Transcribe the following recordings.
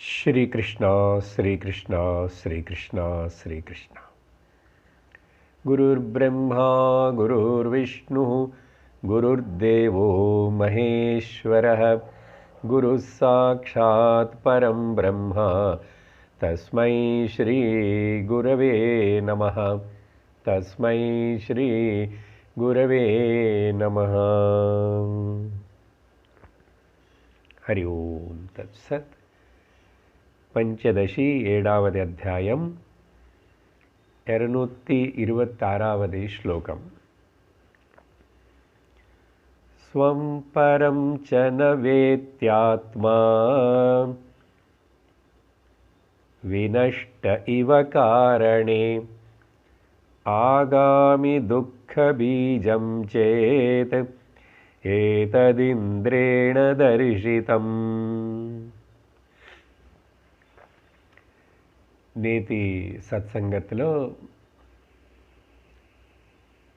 श्री कृष्णा श्री कृष्णा श्री कृष्णा श्री कृष्णा। गुरुर्ब्रह्मा गुरुर्विष्णु गुरुर्देवो महेश्वरः गुरुः साक्षात् परं ब्रह्म तस्मै श्री गुरवे नमः। तस्मै श्री गुरवे नमः। हरि ओम तत्सत्। पंचदशी एडावदि अध्यायम् 226வது श्लोकम्। स्वं परं च न वेत्यात्मा विनष्ट इव कारणे आगामि दुःखबीजं चेत् एतदिन्द्रेण दर्शितम्। నేతి సత్సంగతిలో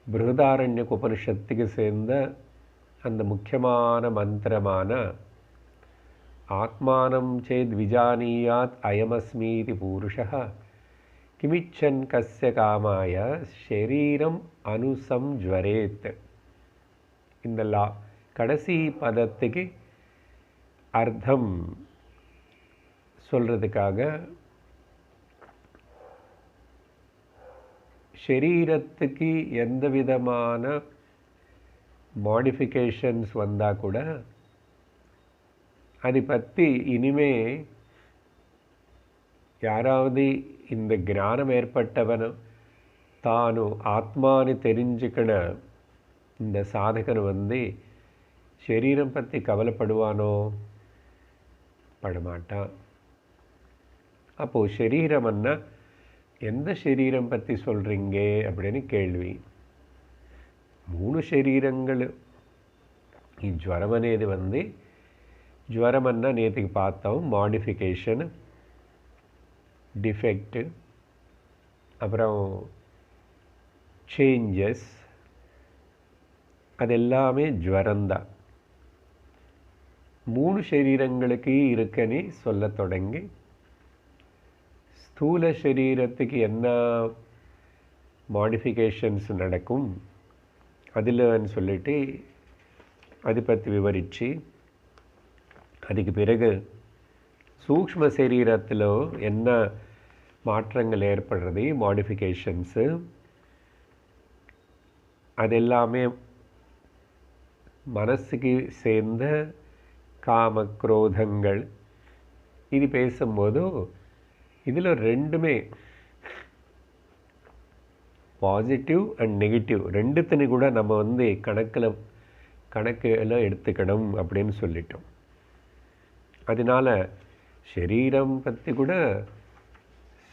బృహదారణ్యక ఉపనిషత్తుக்கு சேர்ந்த அந்த முக்கியமான மந்திரமான ஆத்மானம் சேத் விஜானியாத் அயமஸ்மீதி புருஷः கிமிச்சன் கஸ்ய காமாய ஷரீரம் அனுசம்ஜ்வரேத். இந்த கடைசி பதத்துக்கு அர்த்தம் சொல்றதுக்காக शरीरत्तुक्कु எந்த விதமான மாடிஃபிகேஷன்ஸ் வந்தா கூட அதை பற்றி இனிமே யாராவது இந்த ஞானம் ஏற்பட்டவன் தானு ஆத்மானு தெரிஞ்சுக்கண இந்த சாதகன் வந்து शरीரம் பற்றி கவலைப்படுவானோ? படமாட்டான். அப்போ शरीரம்னா எந்த शरीரம் பற்றி சொல்றீங்க அப்படின்னு கேள்வி. மூணு शरीரங்கள். ఈ జ్వరం అనేది வந்து జ్వరమన్నా நேத்திக்கு பார்த்தோம், மாடிஃபிகேஷன், டிஃபெக்ட், அப்புறம் சேஞ்சஸ், அதெல்லாமே జ్వரம்தான். மூணு शरीரங்களுக்கு இருக்குன்னு சொல்ல தொடங்கி स्थूल शरीरत्तुक्कु என்ன மாடிஃபிகேஷன்ஸ் நடக்கும் அதில்னு சொல்லிட்டு அதை பற்றி விவரிச்சு அதுக்கு பிறகு சூக்ஷ்ம சரீரத்தில் என்ன மாற்றங்கள் ஏற்படுறது, மாடிஃபிகேஷன்ஸு, அதெல்லாமே மனசுக்கு சேர்ந்த காம குரோதங்கள். இது பேசும்போது இதில் ரெண்டுமே பாசிட்டிவ் அண்ட் நெகட்டிவ் ரெண்டுத்தனி கூட நம்ம வந்து கணக்கில் எடுத்துக்கணும் அப்படின்னு சொல்லிட்டோம். அதனால் शरीரம் பற்றி கூட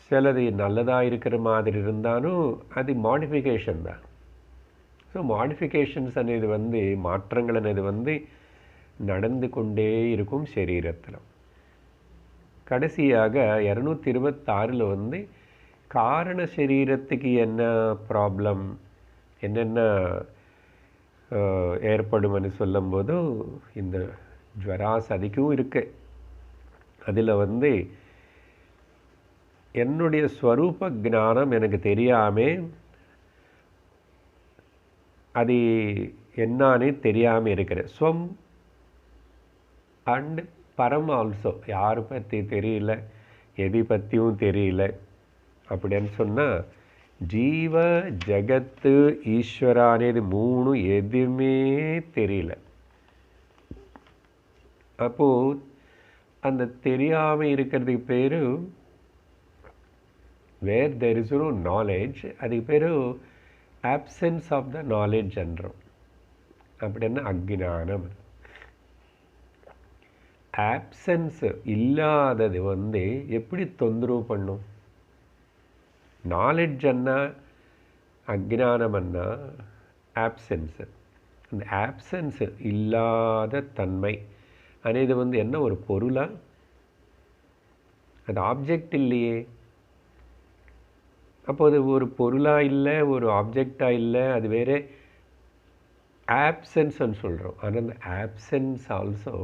சிலது நல்லதாக இருக்கிற மாதிரி இருந்தாலும் அது மாடிஃபிகேஷன் தான். ஸோ மாடிஃபிகேஷன்ஸ் అనేది வந்து மாற்றங்கள் అనేది வந்து நடந்து கொண்டே இருக்கும் शरीரத்தில். கடைசியாக 226 வந்து காரண சரீரத்துக்கு என்ன ப்ராப்ளம், என்னென்ன ஏற்படும்னு சொல்லும்போது இந்த ஜுவராசதிக்கும் இருக்கு. அதில் வந்து என்னுடைய ஸ்வரூப ஞானம் எனக்கு தெரியாமல், அது என்னன்னு தெரியாமல் இருக்கிற ஸ்வம் அண்ட் பரம் ஆல்சோ. யார் பற்றி தெரியல, எதை பற்றியும் தெரியல அப்படின்னு சொன்னால் ஜீவ ஜகத்து ஈஸ்வரா అనేది மூணு எதுவுமே தெரியல. அப்போது அந்த தெரியாமல் இருக்கிறதுக்கு பேர் where there is no knowledge, அதுக்கு பேர் ஆப்சன்ஸ் ஆஃப் த நாலேஜ் என்றோம். அப்படின்னா அக்ஞானம். ஆப்சன்ஸ் இல்லாதது வந்து எப்படி தொந்தரவு பண்ணும்? நாலேஜ் அண்ணா அக்ஞானம் அண்ணா ஆப்சன்ஸ். அந்த ஆப்சன்ஸ் இல்லாத தன்மை అనేది வந்து என்ன ஒரு பொருளா? அது ஆப்ஜெக்ட் இல்லையே. அப்போ அது ஒரு பொருளாக இல்லை, ஒரு ஆப்ஜெக்டாக இல்லை, அது வேறு ஆப்சன்ஸ்ன்னு சொல்கிறோம். ஆனால் அந்த ஆப்சன்ஸ் ஆல்சோ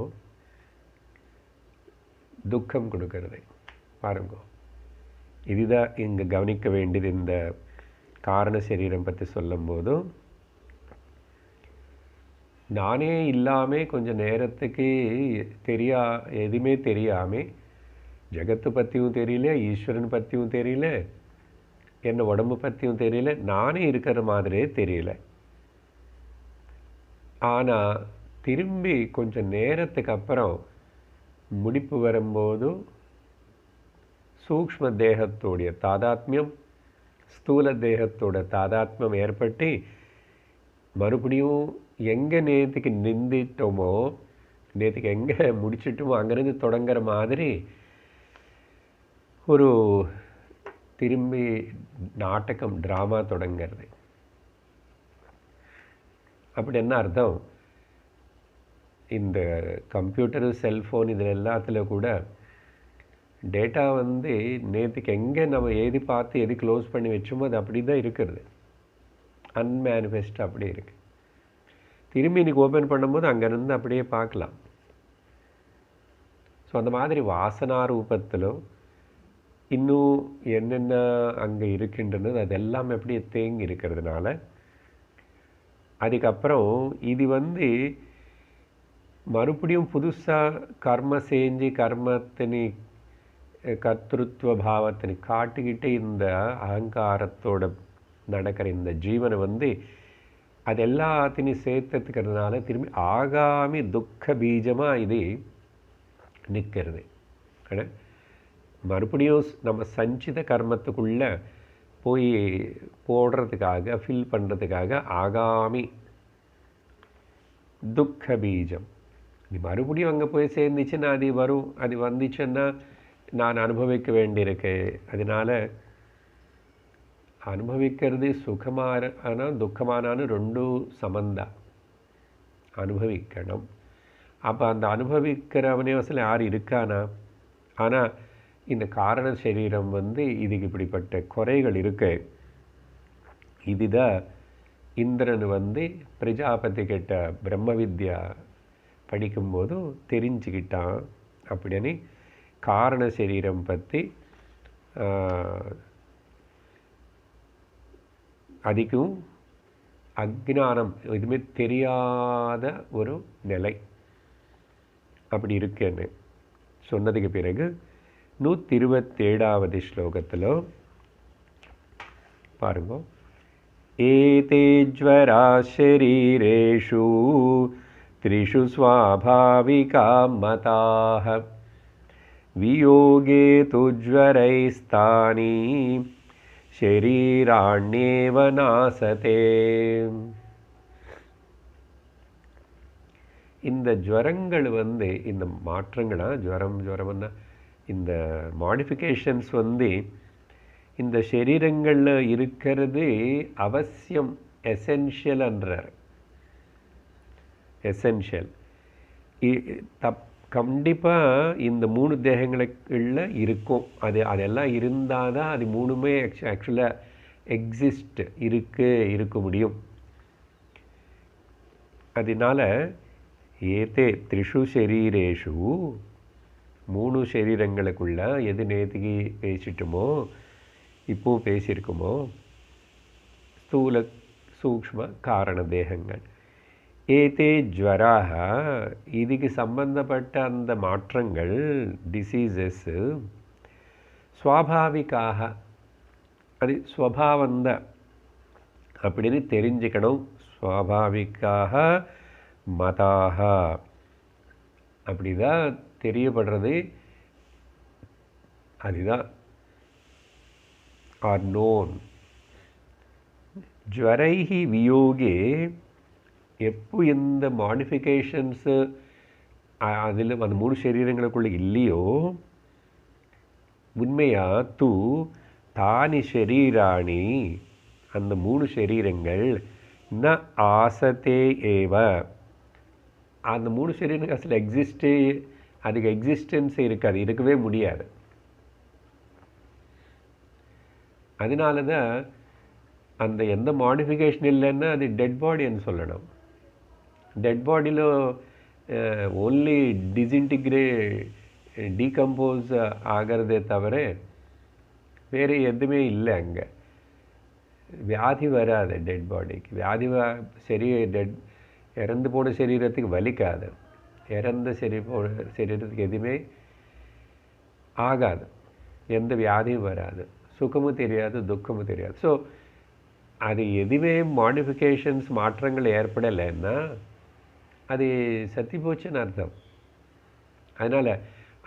துக்கம் கொடுக்கறது. பாருங்க, இதுதான் இங்கே கவனிக்க வேண்டியது. இந்த காரண சரீரம் பற்றி சொல்லும்போது, நானே இல்லாமல் கொஞ்சம் நேரத்துக்கு எதுவுமே தெரியாமல், ஜகத்து பற்றியும் தெரியல, ஈஸ்வரன் பற்றியும் தெரியல, என்ன உடம்பு பற்றியும் தெரியல, நானே இருக்கிற மாதிரியே தெரியல. ஆனால் திரும்பி கொஞ்சம் நேரத்துக்கு அப்புறம் முடிப்பு வரும்போது சூக்ஷ்ம தேகத்தோடைய தாதாத்மியம் ஸ்தூல தேகத்தோட தாதாத்மியம் ஏற்பட்டு மறுபடியும் எங்கே நேற்றுக்கு நிந்திட்டோமோ, நேற்றுக்கு எங்கே முடிச்சிட்டோமோ அங்கேருந்து தொடங்குற மாதிரி ஒரு திரும்பி நாடகம் ட்ராமா தொடங்கிறது. அப்படி என்ன அர்த்தம்? இந்த கம்ப்யூட்டரு, செல்ஃபோன் இதில் எல்லாத்தில் கூட டேட்டா நேற்றுக்கு எங்கே நம்ம எது பார்த்து எது க்ளோஸ் பண்ணி வச்சோமோ அது அப்படி தான் இருக்கிறது, அன்மேனிஃபெஸ்ட் அப்படியே இருக்குது. திரும்பி இன்றைக்கி ஓப்பன் பண்ணும்போது அங்கேருந்து அப்படியே பார்க்கலாம். ஸோ அந்த மாதிரி வாசனா ரூபத்திலும் இன்னும் என்னென்ன அங்கே இருக்கின்றது அதெல்லாம் எப்படியே தேங்கி இருக்கிறதுனால, அதுக்கப்புறம் இது மறுபடியும் புதுசாக கர்ம செஞ்சு கர்மத்தினி கர்த்திருவ பாவத்தினை காட்டிக்கிட்டு இந்த அகங்காரத்தோட நடக்கிற இந்த ஜீவனை அது எல்லாத்தையும் சேர்த்துக்கிறதுனால திரும்பி ஆகாமி துக்க பீஜமாக இது நிற்கிறது. மறுபடியும் நம்ம சஞ்சித கர்மத்துக்குள்ளே போய் போடுறதுக்காக, ஃபில் பண்ணுறதுக்காக ஆகாமி துக்க பீஜம். இது மறுபடியும் அங்கே போய் சேர்ந்துச்சுன்னா அது வரும், அது வந்துச்சுன்னா நான் அனுபவிக்க வேண்டியிருக்கு. அதனால் அனுபவிக்கிறது சுகமான துக்கமானான்னு ரெண்டும் சம்பந்தம், அனுபவிக்கணும். அப்போ அந்த அனுபவிக்கிறவனே யார் இருக்கானா? ஆனால் இந்த காரண சரீரம் இதுக்கு இப்படிப்பட்ட குறைகள் இருக்கு. இதுதான் இந்திரன் பிரஜாபதி கிட்ட பிரம்ம வித்யா படிக்கும்போது தெரிஞ்சுக்கிட்டான். அப்படின்னு காரண சரீரம் பற்றி அதிகம் அஜ்ஞானம் எதுவுமே தெரியாத ஒரு நிலை அப்படி இருக்குன்னு சொன்னதுக்கு பிறகு 127வது ஸ்லோகத்தில் பாருங்க, ஏதே ஜ்வரா ஷரீரேஷு த்ரிஷு ஸ்வாபாவிகா மதாஹ வியோகே து ஜ்வரைஸ்தானி ஷரீராண்யேவ நாசதே. இந்த ஜுவரங்கள் இந்த மாற்றங்களா, ஜுவரம்னா இந்த மாடிஃபிகேஷன்ஸ் இந்த சரீரங்களில் இருக்கிறது அவசியம், எசென்ஷியல்ன்றார். எசென்ஷியல் கண்டிப்பாக இந்த 3 தேகங்களுக்குள்ள இருக்கும். அதெல்லாம் இருந்தால் தான் அது 3மே ஆக்சுவலாக எக்ஸிஸ்ட் இருக்க முடியும். அதனால் ஏதே த்ரிஷு ஷரீரேஷு 3 சரீரங்களுக்குள்ள எது நேற்றுக்கு பேசிட்டோமோ இப்போவும் பேசியிருக்குமோ ஸ்தூல சூக்ஷ்ம காரண தேகங்கள். ஏதே ஜ்வராக இதுக்கு சம்பந்தப்பட்ட அந்த மாற்றங்கள், டிசீசஸ் ஸ்வாபாவிகாக, அது ஸ்வபாவந்த அப்படின்னு தெரிஞ்சுக்கணும். ஸ்வாபாவிகாக மதாக அப்படிதான் தெரியப்படுறது. அதுதான் ஆர் நோன். ஜ்வரைஹி வியோகே, எப்போ எந்த மாடிஃபிகேஷன்ஸு அதில் அந்த 3 சரீரங்களுக்குள்ளே இல்லையோ, உண்மையாக தூ தானி ஷரீராணி, அந்த 3 சரீரங்கள் ந ஆசத்தே ஏவ, அந்த 3 சரீரங்கள் அசல் அதுக்கு எக்ஸிஸ்டன்ஸே இருக்காது, இருக்கவே முடியாது. அதனால தான் அந்த எந்த மாடிஃபிகேஷன் இல்லைன்னா அது டெட் பாடின்னு சொல்லணும். டெட் பாடியில் ஓன்லி டீகம்போஸ் ஆகிறதே தவிர வேறு எதுவுமே இல்லை. அங்கே வியாதி வராது. டெட் பாடிக்கு வியாதி இறந்து போன சரீரத்துக்கு வலிக்காது. இறந்த சரீரத்துக்கு எதுவுமே ஆகாது. எந்த வியாதியும் வராது. சுகமும் தெரியாது, துக்கமும் தெரியாது. ஸோ அது எதுவுமே மாடிஃபிகேஷன்ஸ் மாற்றங்கள் ஏற்படலைன்னா அது சத்தி போச்சுன்னு அர்த்தம். அதனால்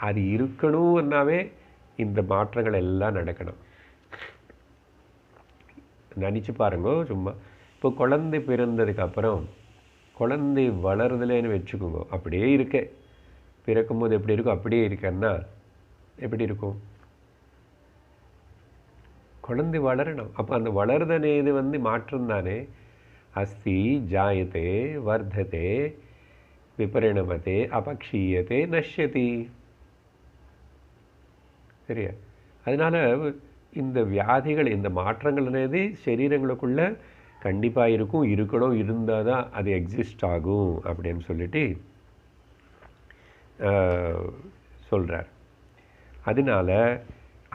அது இருக்கணும்னாவே இந்த மாற்றங்கள் எல்லாம் நடக்கணும். நினச்சி பாருங்க. சும்மா இப்போ குழந்தை பிறந்ததுக்கப்புறம் குழந்தை வளருதுலேன்னு வச்சுக்கோங்க. அப்படியே இருக்க பிறக்கும்போது எப்படி இருக்கும் அப்படியே இருக்கன்னா எப்படி இருக்கும்? குழந்தை வளரணும். அப்போ அந்த வளருதனே இது மாற்றம் தானே. அஸ்தி ஜாயத்தே வர்த்ததே விபரிணமத்தே அபக்ஷீயத்தே நஷ்யதி. சரியா? அதனால் இந்த வியாதிகள் இந்த மாற்றங்கள் అనేది சரீரங்களுக்குள்ள கண்டிப்பாக இருக்கணும். இருந்தால் தான் அது எக்ஸிஸ்ட் ஆகும் அப்படின்னு சொல்லிட்டு சொல்கிறார். அதனால்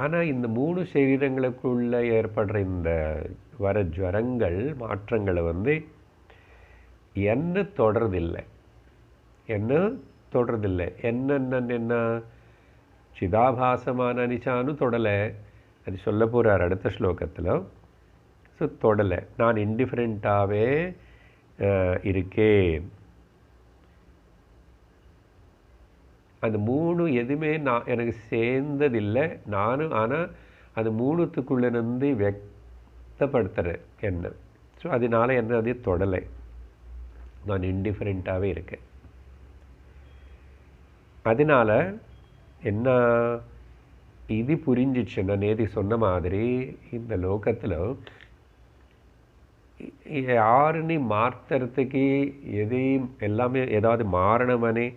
ஆனால் இந்த 3 சரீரங்களுக்குள்ளே ஏற்படுற இந்த வர ஜுவரங்கள் மாற்றங்களை என்ன தொடர்றதில்லை. என்ன சிதாபாசமான அனிச்சானு தொடலை. அது சொல்ல போகிறார் அடுத்த ஸ்லோகத்தில். ஸோ தொடலை. நான் இன்டிஃபரெண்ட்டாகவே இருக்கேன். அந்த 3 எதுவுமே எனக்கு சேர்ந்ததில்லை நானும். ஆனால் அது 3த்துக்குள்ளேருந்து व्यक्तப்படுத்துகிறேன் என்ன. ஸோ அதனால் என்ன அது தொடலை. நான் இன்டிஃபரெண்ட்டாகவே இருக்கேன். அதனால் என்ன இது புரிஞ்சிச்சுன்னா நேதி சொன்ன மாதிரி இந்த லோகத்தில் யாருன்னு மாற்றுறதுக்கு எதையும் எல்லாமே ஏதாவது மாறணுமனே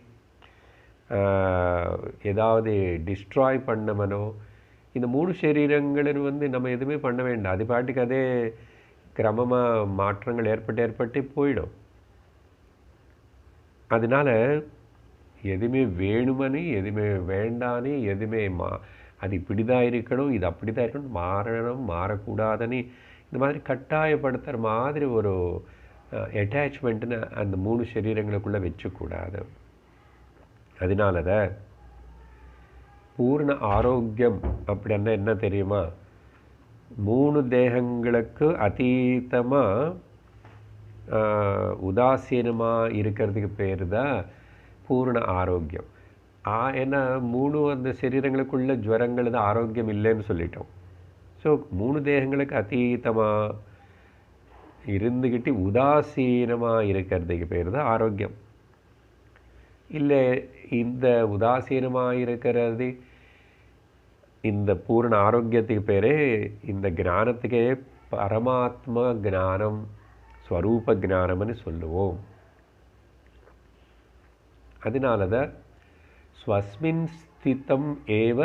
ஏதாவது டிஸ்ட்ராய் பண்ணமனோ இந்த 3 சரீரங்களும் நம்ம எதுவுமே பண்ண வேண்டாம். அது பாட்டுக்கு அதே கிரமமாக மாற்றங்கள் ஏற்பட்டு போயிடும். அதனால் எதுவுமே வேணுமனே எதுவுமே வேண்டானே எதுவுமே அது இப்படி தான் இருக்கணும், இது அப்படி தான் இருக்கணும், மாறணும் மாறக்கூடாதுன்னு இந்த மாதிரி கட்டாயப்படுத்துகிற மாதிரி ஒரு அட்டாச்மெண்ட்டுன்னு அந்த 3 சரீரங்களுக்குள்ளே வச்சக்கூடாது. அதனால தான் பூர்ண ஆரோக்கியம் அப்படின்னா என்ன தெரியுமா? 3 தேகங்களுக்கு அதீதமாக உதாசீனமாக இருக்கிறதுக்கு பேர் தான் பூர்ண ஆரோக்கியம். ஏன்னா 3 அந்த சரீரங்களுக்குள்ள ஜுவரங்கள் தான் ஆரோக்கியம் இல்லைன்னு சொல்லிட்டோம். ஸோ 3 தேகங்களுக்கு அதீதமாக இருந்துக்கிட்டு உதாசீனமாக இருக்கிறதுக்கு பேர் தான் ஆரோக்கியம். இல்லை இந்த உதாசீனமாக இருக்கிறது இந்த பூர்ண ஆரோக்கியத்துக்கு பேரே இந்த ஞானத்துக்கே பரமாத்மா ஞானம் ஸ்வரூப ஞானம்னு சொல்லுவோம். அதனால தான் ஸ்வஸ்மின் ஸ்திதம் ஏவ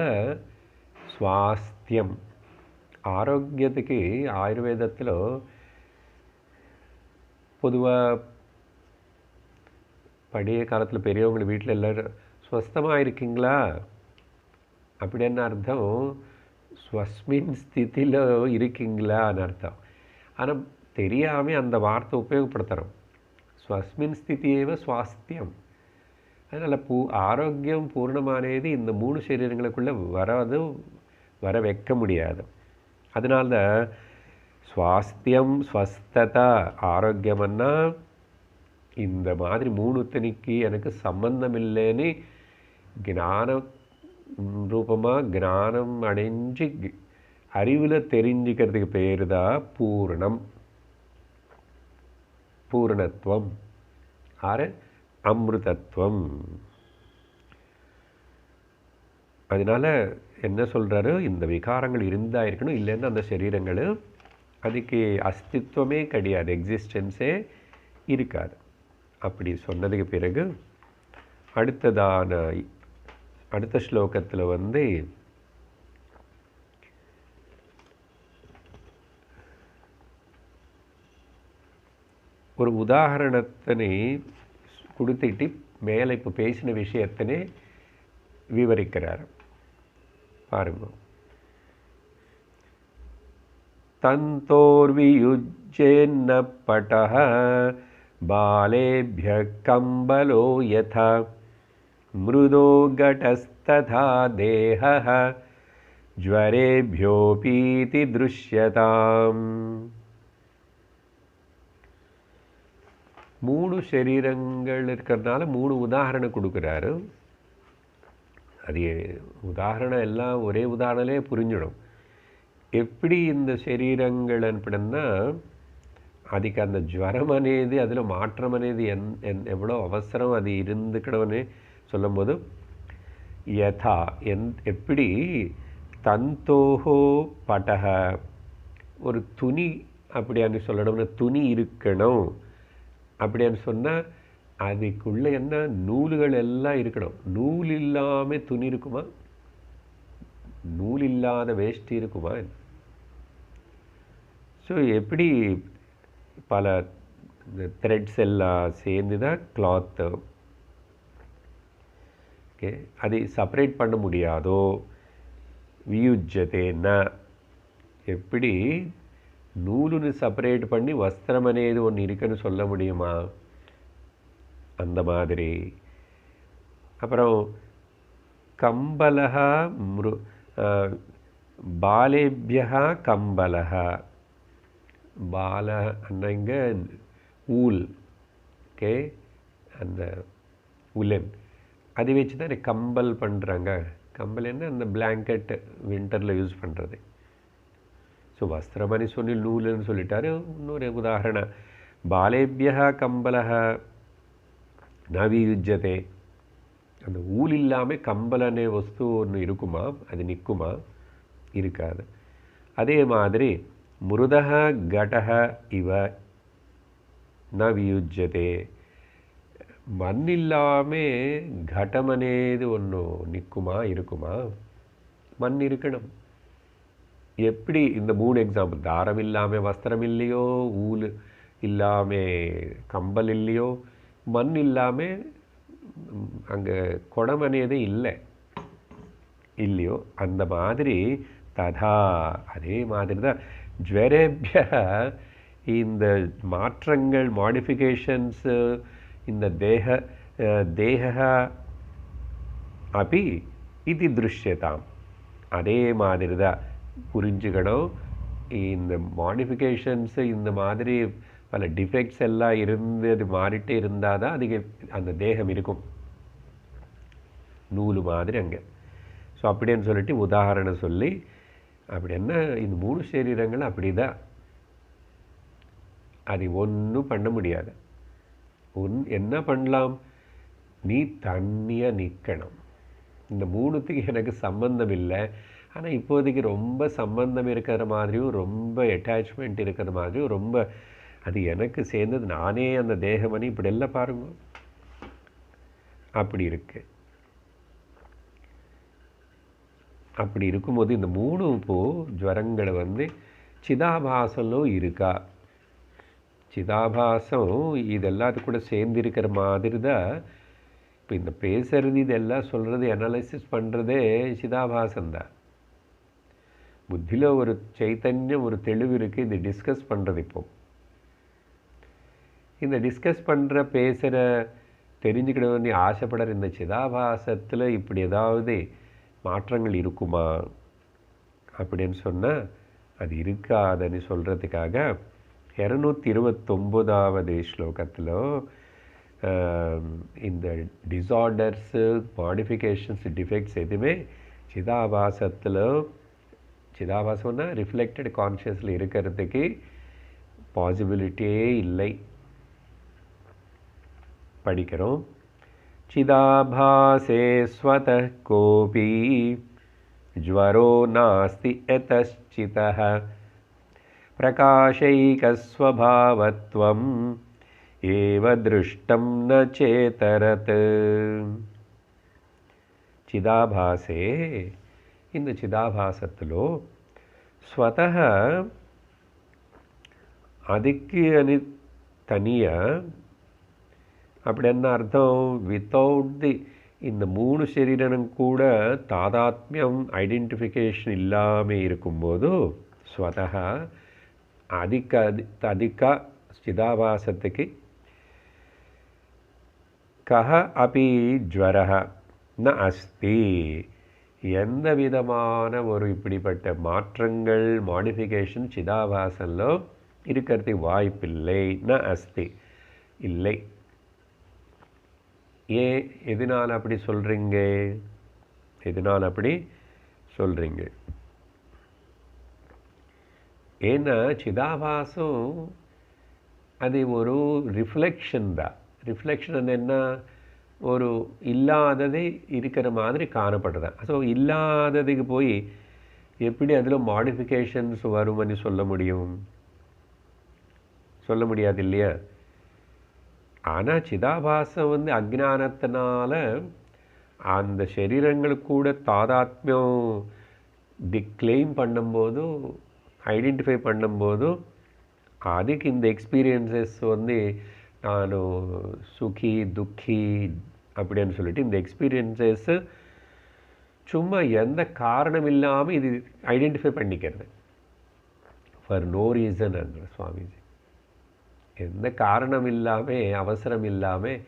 ஸ்வாஸ்தியம். ஆரோக்கியத்துக்கு ஆயுர்வேதத்தில் பொதுவாக பழைய காலத்தில் பெரியவங்க வீட்டில் எல்லோரும் ஸ்வஸ்தமாக இருக்கீங்களா அப்படின்னு அர்த்தம். ஸ்வஸ்மின் ஸ்திதியில் இருக்கீங்களான்னு அர்த்தம். ஆனால் தெரியாமல் அந்த வார்த்தை உபயோகப்படுத்துகிறோம். ஸ்வஸ்மின் ஸ்திதியேவ ஸ்வாஸ்தியம். அதனால் ஆரோக்கியம் பூர்ணமானது இந்த 3 சரீரங்களுக்குள்ளே வர வைக்க முடியாது. அதனால ஸ்வாஸ்தியம் ஸ்வஸ்ததா ஆரோக்கியம்னா இந்த மாதிரி 3 எனக்கு சம்பந்தம் இல்லைன்னு ஞான ரூபமாக ஞானம் அடைஞ்சு அறிவில் தெரிஞ்சுக்கிறதுக்கு பேர் தான் பூர்ணம், பூர்ணத்துவம், அமிர்தத்துவம். அதனால் என்ன சொல்கிறாரு? இந்த விகாரங்கள் இருந்தால் இருக்கணும், இல்லைன்னா அந்த சரீரங்கள் அதுக்கு அஸ்தித்வமே கிடையாது, எக்ஸிஸ்டன்ஸே இருக்காது. அப்படி சொன்னதுக்கு பிறகு அடுத்த ஸ்லோகத்தில் ஒரு உதாரணத்தினை கொடுத்துட்டு மேலே இப்போ பேசின விஷயத்தினே விவரிக்கிறார். பாருங்க. தந்தோர்வியுஜ்ஜேன்ன படஹ பாலேभ्यः கம்பலோ யதா மிருதோ கடஸ்ததா தேஹः ஜ்வரேभ्योऽपीति திருஷ்யதாம். 3 சரீரங்கள் இருக்கிறதுனால 3 உதாரணம் கொடுக்குறாரு. அது உதாரணம் எல்லாம் ஒரே உதாரணலே புரிஞ்சிடும். எப்படி இந்த శరీరంகள் அப்படின்னா அதுக்கு அந்த ஜுவரம் అనేది அதில் மாற்றம் అనేది எவ்வளோ அவசரம் அது இருந்துக்கணும்னு சொல்லும்போது யதா எப்படி தந்தோஹோ படஹ ஒரு துணி அப்படியான்னு சொல்லணும்னா துணி இருக்கணும் அப்படியான்னு சொன்னால் அதுக்குள்ளே என்ன நூல்கள் எல்லாம் இருக்கணும். நூல் இல்லாமல் துணி இருக்குமா? நூல் இல்லாத வேஷ்டி இருக்குமா? ஸோ எப்படி பல த்ரெட்ஸ் எல்லாம் சேர்ந்து தான் கிளாத்து. ஓகே, அதை செப்பரேட் பண்ண முடியாதோ வியுஜ்ஜதேன்னா எப்படி நூலுன்னு செப்பரேட் பண்ணி வஸ்திரம் అనేది ஒன்று இருக்குன்னு சொல்ல முடியுமா? அந்த மாதிரி. அப்புறம் கம்பலஹா பாலேபியா கம்பலஹா பால அன்னங்க ஊல். ஓகே, அந்த உலன் அதை வச்சு தான் கம்பல் பண்ணுறாங்க. கம்பல் என்ன அந்த பிளாங்கெட் வின்டரில் யூஸ் பண்ணுறது. ஸோ வஸ்திரமணி சொல்லி நூலுன்னு சொல்லிட்டாரு. இன்னொரு உதாரணம் பாலேபியா கம்பலஹ நவியுஜ்ஜதே. அந்த ஊல் இல்லாமல் கம்பலனே வஸ்து ஒன்று இருக்குமா? அது நிற்குமா? இருக்காது. அதே மாதிரி மிருதஹ கடஹ இவ ந வியுஜ்ஜதே. மண் இல்லாமல் கடம் అనేది ஒன்று நிற்குமா? இருக்குமா? மண் இருக்கணும். எப்படி இந்த 3 எக்ஸாம்பிள், தாரம் இல்லாமல் வஸ்திரம் இல்லையோ, ஊல் இல்லாமல் கம்பல் இல்லையோ, மண் இல்லாமல் அங்கே குடம் అనేది இல்லையோ, அந்த மாதிரி ததா அதே மாதிரி தான் ஜ்வரேபிய இந்த மாற்றங்கள் மாடிஃபிகேஷன்ஸு இந்த தேக அப்படி இது திருஷ்யதாம். அதே மாதிரி தான் புரிஞ்சுக்கணும். இந்த மாடிஃபிகேஷன்ஸு இந்த மாதிரி பல டிஃபெக்ட்ஸ் எல்லாம் இருந்து அது மாறிட்டே இருந்தால் தான் அதுக்கு அந்த தேகம் இருக்கும், நூலு மாதிரி அங்கே. ஸோ அப்படின்னு சொல்லிட்டு உதாரணம் சொல்லி அப்படி என்ன இந்த 3 சரீரங்கள் அப்படி தான். அது ஒன்றும் பண்ண முடியாது. என்ன பண்ணலாம்? நீ தண்ணியாக நிற்கணும். இந்த 3த்துக்கு எனக்கு சம்பந்தம் இல்லை, ஆனால் இப்போதைக்கு ரொம்ப சம்பந்தம் இருக்கிற மாதிரியும் ரொம்ப அட்டாச்மெண்ட் இருக்கிற மாதிரியும் ரொம்ப அது எனக்கு சேர்ந்தது, நானே அந்த தேகமணி இப்படி எல்லாம் பாருங்க அப்படி இருக்கு. அப்படி இருக்கும்போது இந்த 3 ஜுவரங்களை சிதாபாசம்லோ இருக்கா? சிதாபாசம் இதெல்லாம் கூட சேர்ந்திருக்கிற மாதிரி தான். இப்போ இந்த பேசுறது இதெல்லாம் சொல்கிறது அனாலிசிஸ் பண்ணுறதே சிதாபாசம்தான். புத்தியில் ஒரு சைத்தன்யம் ஒரு தெளிவு இருக்குது. இது டிஸ்கஸ் பண்ணுறது இப்போது இந்த டிஸ்கஸ் பண்ணுற பேசுகிற தெரிஞ்சுக்கிடணும்னு ஆசைப்படுற இந்த சிதாபாசத்தில் இப்படி ஏதாவது மாற்றங்கள் இருக்குமா அப்படின்னு சொன்னால் அது இருக்காதுன்னு சொல்கிறதுக்காக 229வது ஸ்லோகத்தில் இந்த டிஸார்டர்ஸு மாடிஃபிகேஷன்ஸ் டிஃபெக்ட்ஸ் எதுவுமே சிதாபாசம்னா ரிஃப்ளெக்டட் கான்ஷியஸில் இருக்கிறதுக்கு பாசிபிலிட்டியே இல்லை. படிக்கிறோம். சிதாபாசே ஸ்வதः கோபி ஜ்வரோ நாஸ்தி யதश्चितः பிரகாஷைகஸ்வபாவத்வம் ஏவ திருஷ்டம் ந சேதரத். சிதாபாசே இந்த சிதாபாசத்திலோ ஸ்வதः அதுக்கு தனியாக அப்படி என்ன அர்த்தம்? வித்தவுட் தி இந்த 3 சரீரம் கூட தாதாத்மியம் ஐடென்டிஃபிகேஷன் இல்லாமல் இருக்கும்போது ஸ்வதः அதிக சிதாபாசத்துக்கு கஹ அபி ஜ்வரஹ ந அஸ்தி, எந்த விதமான ஒரு இப்படிப்பட்ட மாற்றங்கள் மாடிஃபிகேஷன் சிதாபாசனில் இருக்கிறதுக்கு வாய்ப்பில்லை. ந அஸ்தி, இல்லை. எதனால் அப்படி சொல்கிறீங்க? எதனால் அப்படி சொல்கிறீங்க? ஏன்னா சிதாபாசம் அது ஒரு ரிஃப்ளெக்ஷன் தான். ரிஃப்ளெக்ஷன் என்ன, ஒரு இல்லாதது இருக்கிற மாதிரி காணப்படுதான். ஸோ இல்லாததுக்கு போய் எப்படி அதில் மாடிஃபிகேஷன்ஸ் வரும்னு சொல்ல முடியும்? சொல்ல முடியாது இல்லையா? ஆனால் சிதாபாசம் அஜ்ஞானத்தினால அந்த சரீரங்களுக்கு கூட தாதாத்மியம் கிளைம் பண்ணும்போது, ஐடென்டிஃபை பண்ணும்போது அதுக்கு இந்த எக்ஸ்பீரியன்சஸ் நான் சுகி துக்கி அப்படின்னு சொல்லிட்டு இந்த எக்ஸ்பீரியன்சஸ் சும்மா எந்த காரணம் இல்லாமல் இது ஐடென்டிஃபை பண்ணிக்கிறது. ஃபார் நோ ரீசன் அன்ற சுவாமிஜி, எந்த காரணம் இல்லாமல் அவசரம் இல்லாமல்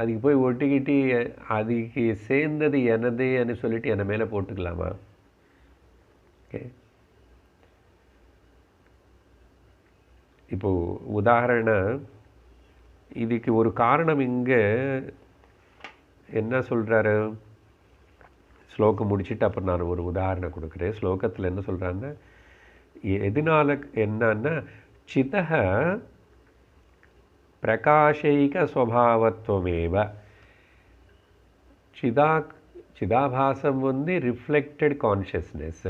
அதுக்கு போய் ஒட்டிக்கிட்டு அதுக்கு சேர்ந்தது எனதுன்னு சொல்லிட்டு என்னை மேலே போட்டுக்கலாமா? ஓகே, இப்போது உதாரணம் இதுக்கு ஒரு காரணம் இங்கே என்ன சொல்கிறாரு, ஸ்லோகம் முடிச்சுட்டு அப்புறம் நான் ஒரு உதாரணம் கொடுக்குறேன். ஸ்லோகத்தில் என்ன சொல்கிறான்னா, எதனால என்னன்னா சிதः பிரகாஷைக ஸ்வபாவத்வமேவ, சிதாபாசம் ரிஃப்ளெக்டட் கான்ஷியஸ்னஸ்.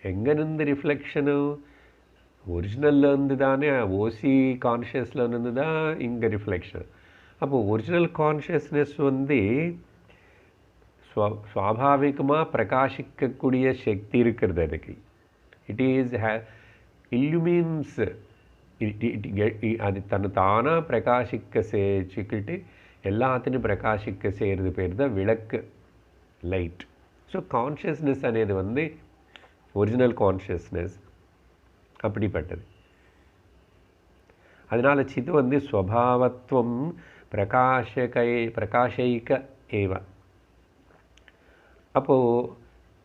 எங்கேருந்து ரிஃப்ளெக்ஷனு? ஒரிஜினல்லேருந்து தானே, ஓசி கான்ஷியஸ்லேருந்து தான் இங்கே ரிஃப்ளெக்ஷன். அப்போது ஒரிஜினல் கான்ஷியஸ்னஸ் சுவாபாவிகமாக பிரகாசிக்கக்கூடிய சக்தி இருக்கிறது அதுக்கு. இட் இஸ் இல்லுமின்ஸ், அது தானாக பிரகாசிக்க செஞ்சுக்கிட்டு எல்லாத்தையும் பிரகாசிக்க செய்கிறது பேர் தான் விளக்கு, லைட். ஸோ கான்ஷியஸ்னஸ் అనేది ஒரிஜினல் கான்ஷியஸ்னஸ் அப்படிப்பட்டது. அதனால் சித்து ஸ்வபாவத்துவம் பிரகாஷைக்க ஏவ. அப்போது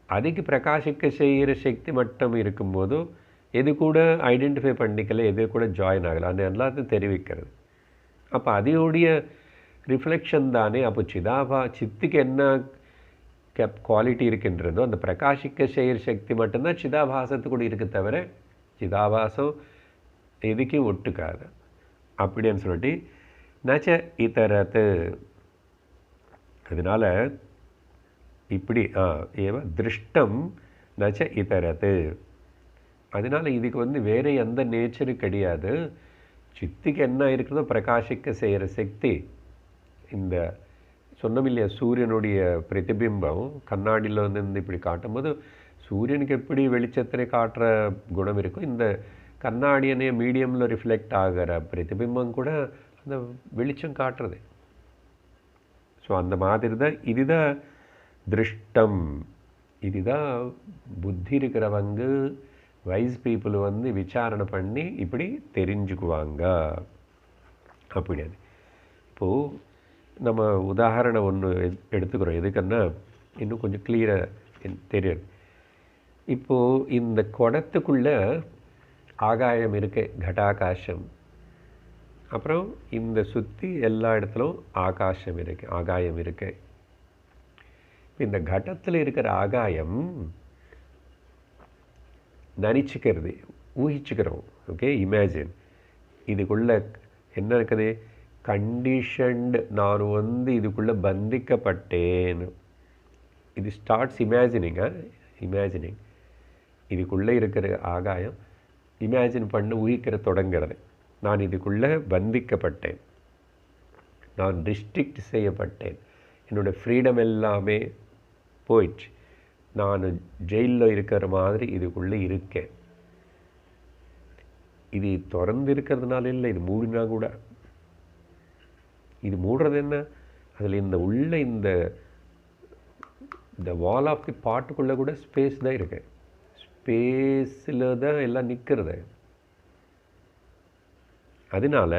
அதுக்கு பிரகாசிக்க செய்கிற சக்தி மட்டும் இருக்கும்போது எது கூட ஐடென்டிஃபை பண்ணிக்கல, எது கூட ஜாயின் ஆகலை, அது எல்லாத்தையும் தெரிவிக்கிறது. அப்போ அதோடைய ரிஃப்ளெக்ஷன் தானே. அப்போ சித்துக்கு என்ன குவாலிட்டி இருக்கின்றதோ அந்த பிரகாசிக்க செய்கிற சக்தி மட்டும்தான் சிதாபாசத்து கூட இருக்கு, தவிர சிதாபாசம் எதுக்கு ஒட்டுக்காது அப்படின்னு சொல்லிட்டு நச்ச இதரத்து. அதனால் இப்படி ஏவ திருஷ்டம் நச்ச இதரத்து. அதனால் இதுக்கு வேறு எந்த நேச்சரும் கிடையாது. சித்துக்கு என்ன இருக்கிறதோ பிரகாசிக்க செய்கிற சக்தி. இந்த சொன்னோம் இல்லையா, சூரியனுடைய பிரதிபிம்பம் கண்ணாடியில் இப்படி காட்டும்போது சூரியனுக்கு எப்படி வெளிச்சத்திலே காட்டுற குணம் இருக்கும், இந்த கண்ணாடியனே மீடியமில் ரிஃப்ளெக்ட் ஆகிற பிரதிபிம்பம் கூட அந்த வெளிச்சம் காட்டுறது. ஸோ அந்த மாதிரி தான் இதுதான் திருஷ்டம். இதுதான் புத்தி இருக்கிறவங்க, வைஸ் பீப்புள் விசாரணை பண்ணி இப்படி தெரிஞ்சுக்குவாங்க அப்படின்னு. இப்போது நம்ம உதாரணம் ஒன்று எடுத்துக்கிறோம். எதுக்குன்னா இன்னும் கொஞ்சம் கிளியராக தெரியாது. இப்போது இந்த குடத்துக்குள்ளே ஆகாயம் இருக்கு, கடாகாசம். அப்புறம் இந்த சுற்றி எல்லா இடத்துலும் ஆகாசம் இருக்கு, ஆகாயம் இருக்கு. இந்த கடத்தில் இருக்கிற ஆகாயம் நினச்சிக்கிறது, ஊகிச்சுக்கிறோம். Okay, imagine. இதுக்குள்ளே என்ன இருக்குது, கண்டிஷன்டு. நான் இதுக்குள்ளே பந்திக்கப்பட்டேன். இது ஸ்டார்ட்ஸ் இமேஜினிங். இதுக்குள்ளே இருக்கிற ஆகாயம் இமேஜின் பண்ண ஊகிக்கிற தொடங்கிறது. நான் இதுக்குள்ளே பந்திக்கப்பட்டேன், நான் ரிஸ்ட்ரிக்ட் செய்யப்பட்டேன், என்னோடய ஃப்ரீடம் எல்லாமே போயிடுச்சு, நான் ஜெயிலில் இருக்கிற மாதிரி இதுக்குள்ளே இருக்கேன். இது திறந்து இருக்கிறதுனால இல்லை, இது மூடினா கூட. இது மூடுறது என்ன, அதில் இந்த உள்ள இந்த வால் ஆஃப் தி பாட்டுக்குள்ளே கூட ஸ்பேஸ் தான் இருக்கு. ஸ்பேஸில் தான் எல்லாம் நிற்கிறது. அதனால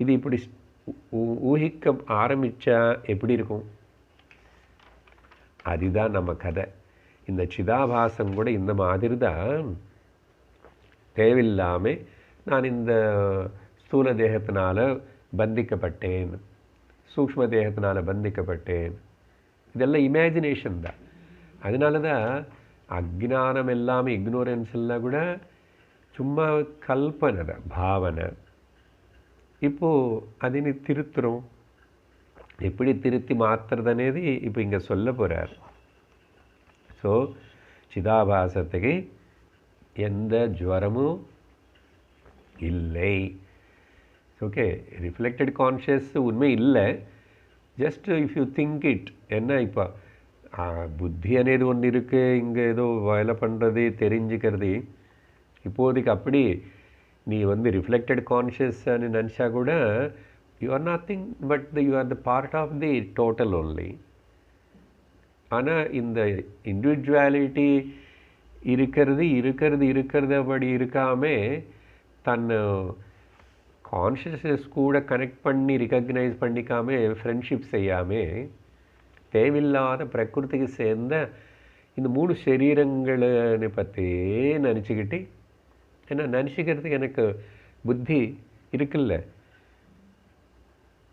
இது இப்படி ஊகிக்க ஆரம்பித்தா எப்படி இருக்கும்? அதுதான் நம்ம கதை. இந்த சிதாபாசம் கூட இந்த மாதிரி தான். தேவையில்லாமல் நான் இந்த ஸ்தூல தேகத்தினால பந்திக்கப்பட்டேன், சூக்ஷ்ம தேகத்தினால பந்திக்கப்பட்டேன், இதெல்லாம் இமேஜினேஷன் தான். அதனால தான் அஜ்ஞானம் எல்லாமே, இக்னோரன்ஸ் எல்லாம் கூட சும்மா கல்பனை தான், பாவனை. இப்போது அதனை திருத்துறோம். எப்படி திருத்தி மாற்றுறதுனேது இப்போ இங்கே சொல்ல போகிறார். ஸோ சிதாபாசத்துக்கு எந்த ஜுவரமும் இல்லை. ஓகே, ரிஃப்ளெக்டட் கான்ஷியஸ் உண்மை இல்லை. Just if you think it. என்ன இப்போ புத்தி అనేది ஒன்று இருக்குது, இங்கே ஏதோ வேலை பண்ணுறது தெரிஞ்சுக்கிறது. இப்போதைக்கு அப்படி நீ ரிஃப்ளெக்டட் கான்ஷியஸ்ன்னு நினச்சா கூட you are nothing but you are the part of the total only. ஆனால் இந்த இண்டிவிஜுவாலிட்டி இருக்கிறது அப்படி இருக்காமல் தன் கான்ஷியஸ்னஸ் கூட கனெக்ட் பண்ணி ரெகக்னைஸ் பண்ணிக்காமல் ஃப்ரெண்ட்ஷிப் செய்யாமல் தேவையில்லாத பிரகிருதிக்கு சேர்ந்த இந்த 3 சரீரங்களை பற்றியே நினச்சிக்கிட்டு, ஏன்னா நினச்சிக்கிறதுக்கு எனக்கு புத்தி இருக்குல்ல,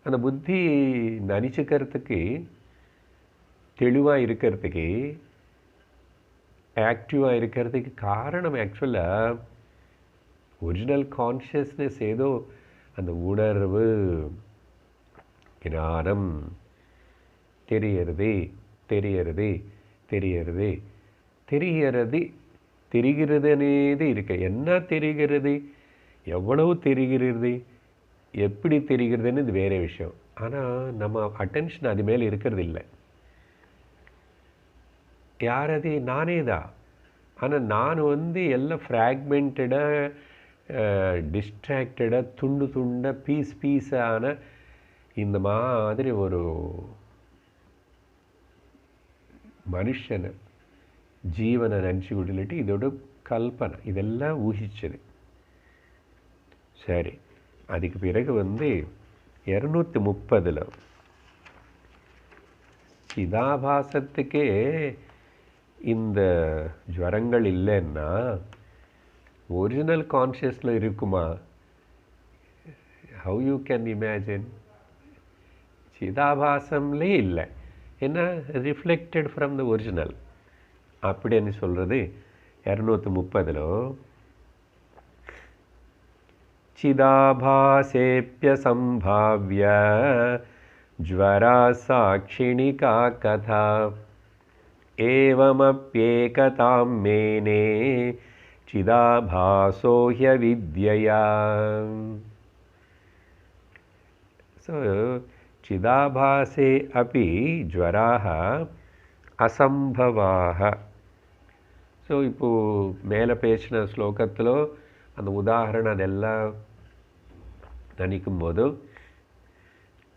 அந்த புத்தி நினச்சிக்கிறதுக்கு தெளிவாக இருக்கிறதுக்கு ஆக்டிவாக இருக்கிறதுக்கு காரணம் ஆக்சுவலாக ஒரிஜினல் கான்ஷியஸ்னஸ். ஏதோ அந்த உணர்வு ஞானம் தெரிகிறதுனேது இருக்கு. என்ன தெரிகிறது, எவ்வளவு தெரிகிறது, எப்படி தெரிகிறதுன்னு இது வேறு விஷயம். ஆனால் நம்ம அட்டென்ஷன் அது மேலே இருக்கிறது இல்லை. யாரது? நானே தான். ஆனால் நான் எல்லாம் ஃப்ராக்மெண்டடாக, டிஸ்ட்ராக்டடாக, துண்டாக, பீஸான இந்த மாதிரி ஒரு மனுஷனை, ஜீவனை நினச்சி விடலிட்டு இதோட கல்பனை, இதெல்லாம் ஊகிச்சது. சரி, அதுக்கு பிறகு 230 சிதாபாசத்துக்கே இந்த ஜுவரங்கள் இல்லைன்னா ஒரிஜினல் கான்ஷியஸில் இருக்குமா? How you can imagine? சிதாபாசம்லே இல்லை, ஏன்னா ரிஃப்ளெக்டட் ஃப்ரம் த ஒரிஜினல் அப்படின்னு சொல்கிறது 230. சிதாபாசேப்ய சம்பாவ்ய ஜ்வரா சாட்சிணிகா கதா ஏவமப்யேகதாம் மேனே சிதாபாசோ ஹ்யவித்யயா. ஸோ சிதாபாசே அப்பி ஜ்வராः அசம்பவாः. ஸோ இப்போது மேலே பேசின ஸ்லோகத்தில் அந்த உதாரணம் அதெல்லாம் நினைக்கும்போது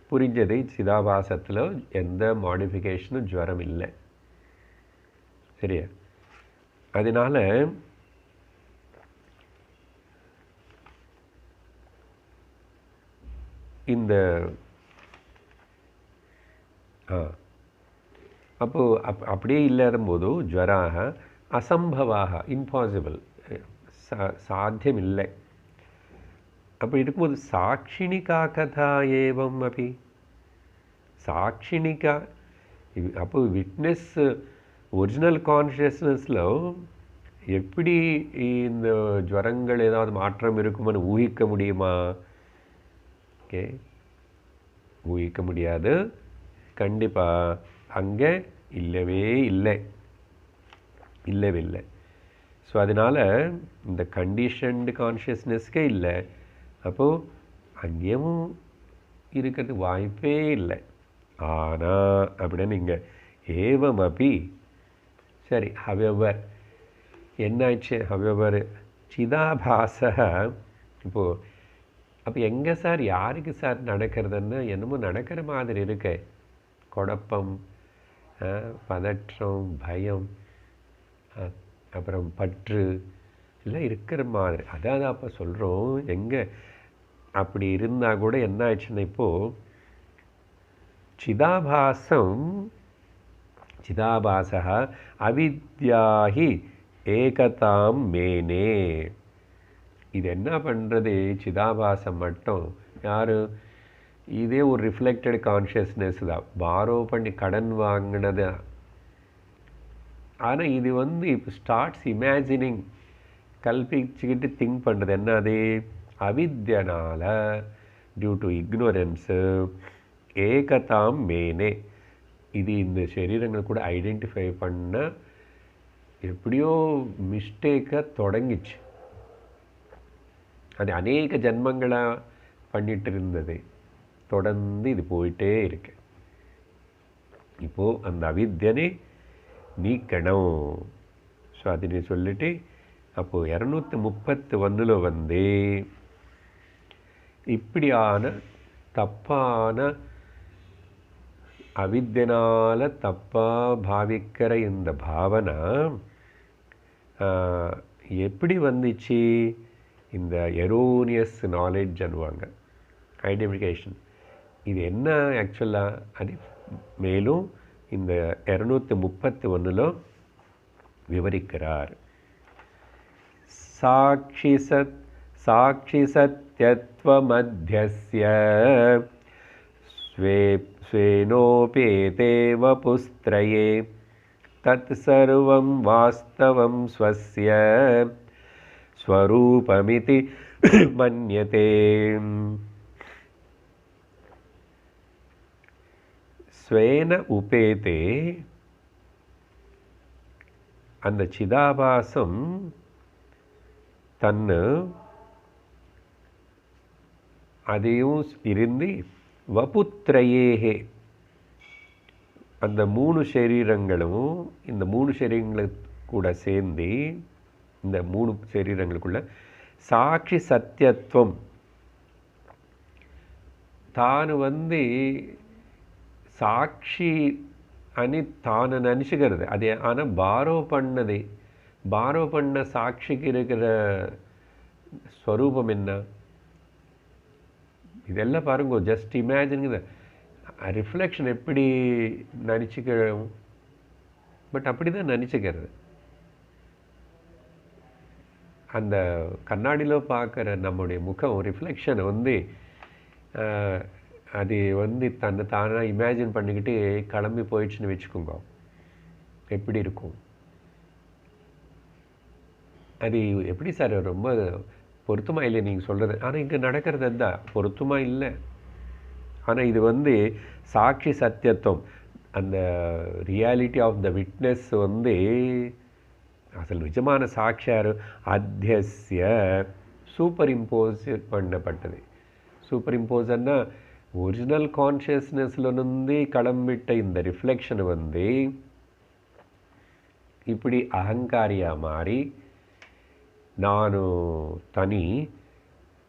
புரிஞ்சது, சிதாபாசத்தில் எந்த மாடிஃபிகேஷனும் ஜுவரம் இல்லை. சரியா? அதனால் இந்த அப்போது அப்படியே இல்லாத போது ஜுவராக அசம்பவாக, இம்பாசிபிள், சாத்தியமில்லை. அப்படி இருக்கும்போது சாட்சிணிகா கதா ஏவம் அப்படி சாட்சிணிகா, அப்போ விட்னஸ் ஒரிஜினல் கான்ஷியஸ்னஸில் எப்படி இந்த ஜுவரங்கள் ஏதாவது மாற்றம் இருக்குமான்னு ஊகிக்க முடியுமா? ஓகே, ஊகிக்க முடியாது. கண்டிப்பாக அங்கே இல்லவே இல்லை. ஸோ அதனால் இந்த கண்டிஷன்டு கான்ஷியஸ்னஸ்க்கே இல்லை. அப்போது அங்கேயும் இருக்கிறது வாய்ப்பே இல்லை. ஆனால் அப்படின்னு இங்கே ஏவம் அப்படி சரி. ஹவெவர் என்னாச்சு? ஹவெவர் சிதாபாசக. இப்போது அப்போ எங்கே சார், யாருக்கு சார் நடக்கிறதுன்னு என்னமோ நடக்கிற மாதிரி இருக்கு. குழப்பம், பதற்றம், பயம், அப்புறம் பற்று எல்லாம் இருக்கிற மாதிரி. அதான் அப்போ சொல்கிறோம், எங்கே அப்படி இருந்தால் கூட என்ன ஆயிடுச்சுன்னா, இப்போது சிதாபாசः அவித்யாஹி ஏகதாம் மேனே. இது என்ன பண்ணுறது? சிதாபாசம் மட்டும் யார்? இதே ஒரு ரிஃப்ளெக்டட் கான்ஷியஸ்னஸ் தான், பாரோ பண்ணி கடன் வாங்கினது. ஆனால் இது இப்போ ஸ்டார்ட்ஸ் இமேஜினிங், கல்பிச்சுக்கிட்டு திங்க் பண்ணுறது. என்னது? அவித்யனால், டியூ டு இக்னோரன்ஸு, ஏகதாம் மேனே. இது இந்த சரீரங்கள் கூட ஐடென்டிஃபை பண்ண எப்படியோ மிஸ்டேக்காக தொடங்கிச்சு. அது அநேக ஜன்மங்களாக பண்ணிட்டு இருந்தது, தொடர்ந்து இது போயிட்டே இருக்கு. இப்போது அந்த அவித்யனை நீக்கணும். ஸோ அதனை சொல்லிட்டு அப்போது 231 இப்படியான தப்பான அவித்யனால் தப்பாக பாவிக்கிற இந்த பாவனை எப்படி வந்துச்சு? இந்த எரோனியஸ் நாலேஜ் அனுவாங்க, ஐடென்டிஃபிகேஷன். இது என்ன ஆக்சுவலாக? அது மேலும் இந்த 231 விவரிக்கிறார். சாட்சி சத்யத்வமத்யஸ்ய ஸ்வேனோபேதே வபுஸ்த்ரயே தத் சர்வம் வாஸ்தவம் ஸ்வஸ்ய ஸ்வரூபமிதி மன்யதே. ஸ்வேன உபேதே, அந்த சிதாபாசம் தன்னு அதையும் இருந்து வபுத்ரயேஹே, அந்த 3 சரீரங்களும், இந்த 3 சரீரங்களை கூட சேர்ந்து இந்த 3 சரீரங்களுக்குள்ள சாட்சி சத்தியத்துவம் தான் சாட்சி అని తాను நினச்சிக்கிறது. அது ஆனால் பாரோ பண்ண சாட்சிக்கு இருக்கிற ஸ்வரூபம் என்ன? இதெல்லாம் பாருங்க, ஜஸ்ட் இமேஜின் ரிஃப்ளெக்ஷன் எப்படி நினச்சிக்கிறோம், பட் அப்படி தான் நினச்சிக்கிறது. அந்த கண்ணாடியில் பார்க்குற நம்முடைய முகம் ரிஃப்ளெக்ஷன் அது தன்னை தானாக இமேஜின் பண்ணிக்கிட்டு கிளம்பி போயிடுச்சுன்னு வச்சுக்கோங்க, எப்படி இருக்கும்? அது எப்படி சார் ரொம்ப பொருத்தமாக இல்லை நீங்கள் சொல்கிறது? ஆனால் இங்கே நடக்கிறது தான் பொருத்தமாக இல்லை. ஆனால் இது சாட்சி சத்தியத்துவம், அந்த ரியாலிட்டி ஆஃப் த விட்னஸ் அசல் நிஜமான சாட்சியார் அத்தியஸ்ய சூப்பர் இம்போஸ் பண்ணப்பட்டது. சூப்பர் இம்போஸ்ன்னா ஒரிஜினல் கான்ஷியஸ்னஸ்லேருந்து கிளம்பிட்ட இந்த ரிஃப்ளெக்ஷன் இப்படி அகங்காரியாக மாறி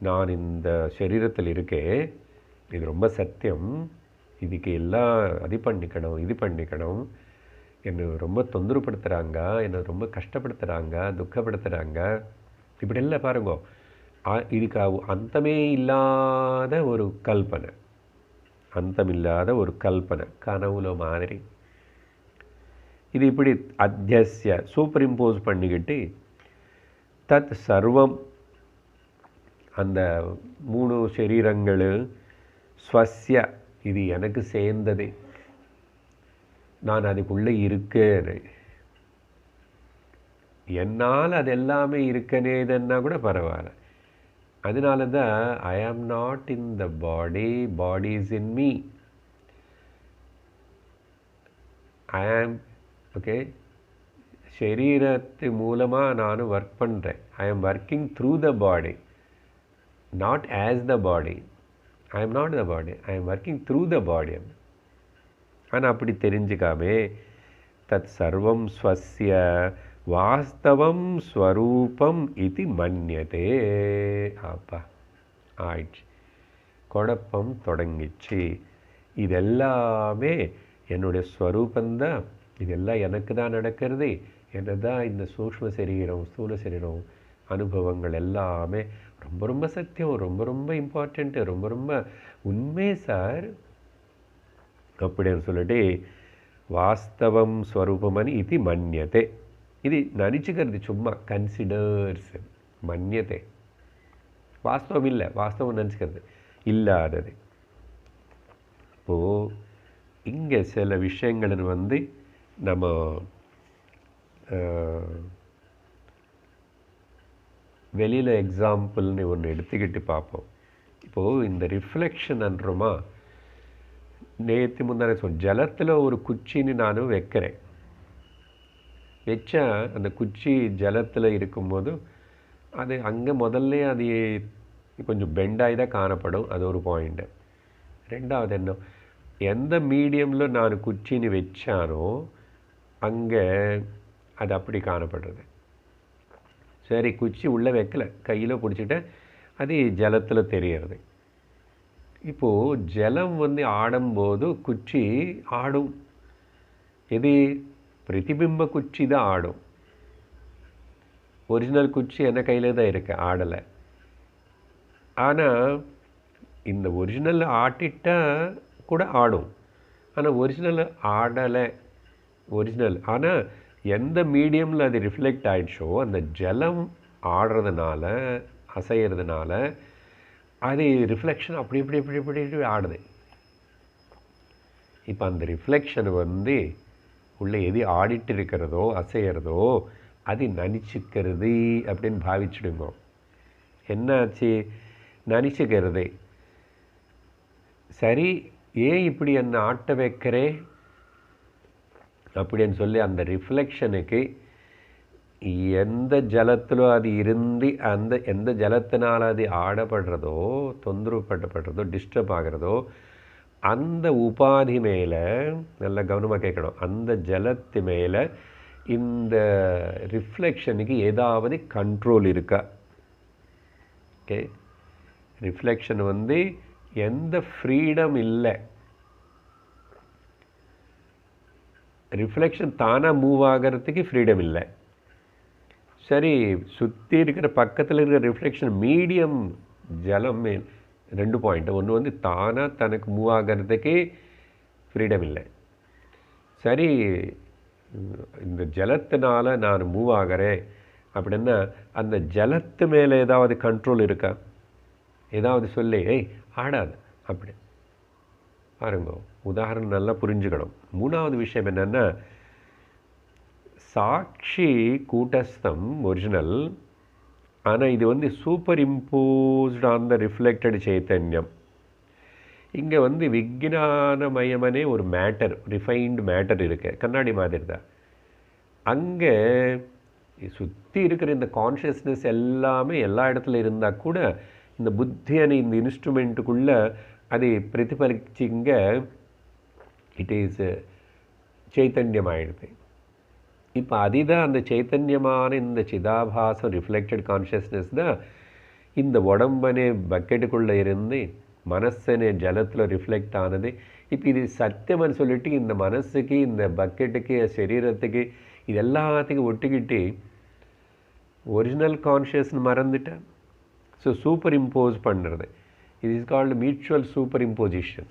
நான் இந்த சரீரத்தில் இருக்கேன், இது ரொம்ப சத்தியம், இதுக்கு எல்லாம் அது பண்ணிக்கணும், இது பண்ணிக்கணும், என்னை ரொம்ப தொந்தரவுப்படுத்துகிறாங்க, என்னை ரொம்ப கஷ்டப்படுத்துகிறாங்க, துக்கப்படுத்துகிறாங்க, இப்படியெல்லாம் பாருங்க. இதுக்கு அந்தமே இல்லாத ஒரு கல்பனை, அந்தமில்லாத ஒரு கல்பனை, கனவுல மாதிரி. இது இப்படி அத்தியஸ்ய சூப்பர் இம்போஸ் பண்ணிக்கிட்டு தத் சர்வம், அந்த 3 சரீரங்கள் ஸ்வஸ்ய, இது எனக்கு சேர்ந்தது, நான் அதுக்குள்ளே இருக்கேன், என்னால் அது எல்லாமே இருக்கனேதுன்னா கூட பரவாயில்ல. அதனால தான் I am not in the body, body is in me. I am okay, சரீரத்து மூலமாக நான் ஒர்க் பண்ணுறேன். I am working through the body, not as the body. I am not the body, I am working through the பாடி. ஆனால் அப்படி தெரிஞ்சுக்காமே தத் சர்வம் ஸ்வஸ்ய வாஸ்தவம் ஸ்வரூபம் இது மன்யதே. அப்பா ஆயிடுச்சு, குழப்பம் தொடங்கிச்சு. இதெல்லாமே என்னுடைய ஸ்வரூபந்தான், இதெல்லாம் எனக்கு தான் நடக்கிறது, என்ன தான் இந்த சூக்ஷ்ம சரீரம் ஸ்தூல சரீரம் அனுபவங்கள் எல்லாமே ரொம்ப ரொம்ப சத்தியம், ரொம்ப ரொம்ப இம்பார்ட்டண்ட்டு, ரொம்ப ரொம்ப உண்மை சார் அப்படின்னு சொல்லிட்டு வாஸ்தவம் ஸ்வரூபமனி இது மன்யத்தை. இது நடிச்சுக்கிறது, சும்மா கன்சிடர்ஸ். மன்யத்தை வாஸ்தவம் இல்லை, வாஸ்தவம் நினச்சிக்கிறது இல்லாதது. இப்போது இங்கே சில விஷயங்கள் வந்து நம்ம வெளியில் எக்ஸாம்பிள்னு ஒன்று எடுத்துக்கிட்டு பார்ப்போம். இப்போது இந்த ரிஃப்ளெக்ஷன்ன்றோமா, நேற்று முந்தானே ஜலத்தில் ஒரு குச்சின்னு நானும் வைக்கிறேன். வச்சா அந்த குச்சி ஜலத்தில் இருக்கும்போது அது அங்கே முதல்ல அது கொஞ்சம் பெண்டாகி தான் காணப்படும். அது ஒரு பாயிண்ட்டு. ரெண்டாவது என்ன, எந்த மீடியமில் நான் குச்சின்னு வச்சானோ அங்கே அது அப்படி காணப்படுறது. சரி, குச்சி உள்ளே வைக்கல, கையில் பிடிச்சிட்டேன், அது ஜலத்தில் தெரியறது. இப்போது ஜலம் வந்து ஆடும்போது குச்சி ஆடும். இது பிரதிபிம்ப குச்சி தான் ஆடும். ஒரிஜினல் குச்சி என்ன கையில் தான் இருக்கு, ஆடலை. ஆனால் இந்த ஒரிஜினல் ஆட்டிட்டா கூட ஆடும். ஆனால் ஒரிஜினல் ஆடலை. ஒரிஜினல் ஆனால் எந்த மீடியமில் அது ரிஃப்ளெக்ட் ஆகிடுச்சோ அந்த ஜலம் ஆடுறதுனால, அசைகிறதுனால அது ரிஃப்ளெக்ஷன் அப்படி இப்படி இப்படி இப்படி இப்படி ஆடுது. இப்போ அந்த ரிஃப்ளெக்ஷன் வந்து உள்ளே எது ஆடிட்டு இருக்கிறதோ அசைகிறதோ அது நனிச்சுக்கிறது அப்படின்னு பாவிச்சுடுங்க. என்னாச்சு? நனிச்சுக்கிறது. சரி, ஏன் இப்படி என்ன ஆட்ட வைக்கிறே அப்படின்னு சொல்லி அந்த ரிஃப்ளெக்ஷனுக்கு எந்த ஜலத்தில் அது இருந்து அந்த எந்த ஜலத்தினால் அது ஆடப்படுறதோ, தொந்தரவுப்படுறதோ, டிஸ்டர்ப் ஆகிறதோ, அந்த உபாதி மேலே நல்லா கவனமாக கேட்கணும். அந்த ஜலத்து மேலே இந்த ரிஃப்ளெக்ஷனுக்கு ஏதாவது கண்ட்ரோல் இருக்கா? ஓகே, ரிஃப்ளெக்ஷன் வந்து எந்த ஃப்ரீடம் இல்லை. ரிஃப்ளெக்ஷன் தானாக மூவ் ஆகிறதுக்கு ஃப்ரீடம் இல்லை. சரி, சுற்றி இருக்கிற பக்கத்தில் இருக்கிற ரிஃப்ளெக்ஷன் மீடியம் ஜலம் மேல் 2 பாயிண்ட். ஒன்று வந்து தானாக தனக்கு மூவ் ஆகிறதுக்கே ஃப்ரீடம் இல்லை. சரி, இந்த ஜலத்தினால நான் மூவ் ஆகிறேன் அப்படின்னா அந்த ஜலத்து மேலே ஏதாவது கண்ட்ரோல் இருக்கா? ஏதாவது சொல்லி ஏய் ஆடாது அப்படி பாருங்க. உதாரணம் நல்லா புரிஞ்சுக்கணும். மூணாவது விஷயம் என்னென்னா, சாட்சி கூட்டஸ்தம் ஒரிஜினல், ஆனால் இது வந்து super imposed on the reflected சைத்தன்யம். இங்கே வந்து விஞ்ஞானமயமனே ஒரு மேட்டர், ரிஃபைன்டு மேட்டர் இருக்கு, கண்ணாடி மாதிரி தான். அங்கே சுற்றி இருக்கிற இந்த கான்ஷியஸ்னஸ் எல்லாமே எல்லா இடத்துல இருந்தால் கூட இந்த புத்தியான இந்த இன்ஸ்ட்ருமெண்ட்டுக்குள்ளே அது பிரதிபலிச்சிங்க இட் இஸ் சைத்தன்யம் ஆகிடுது. இப்போ அதுதான் அந்த சைத்தன்யமான இந்த சிதாபாசம் ரிஃப்ளெக்டட் கான்ஷியஸ்னஸ் தான் இந்த உடம்பனே பக்கெட்டுக்குள்ளே இருந்து மனசனே ஜலத்தில் ரிஃப்ளெக்ட் ஆனது. இப்போ இது சத்தியம்னு சொல்லிட்டு இந்த மனசுக்கு, இந்த பக்கெட்டுக்கு, சரீரத்துக்கு, இது எல்லாத்துக்கும் ஒட்டிக்கிட்டு ஒரிஜினல் கான்ஷியஸ்னு மறந்துட்டேன். ஸோ சூப்பர் இம்போஸ் பண்ணுறது, இது is called mutual super imposition.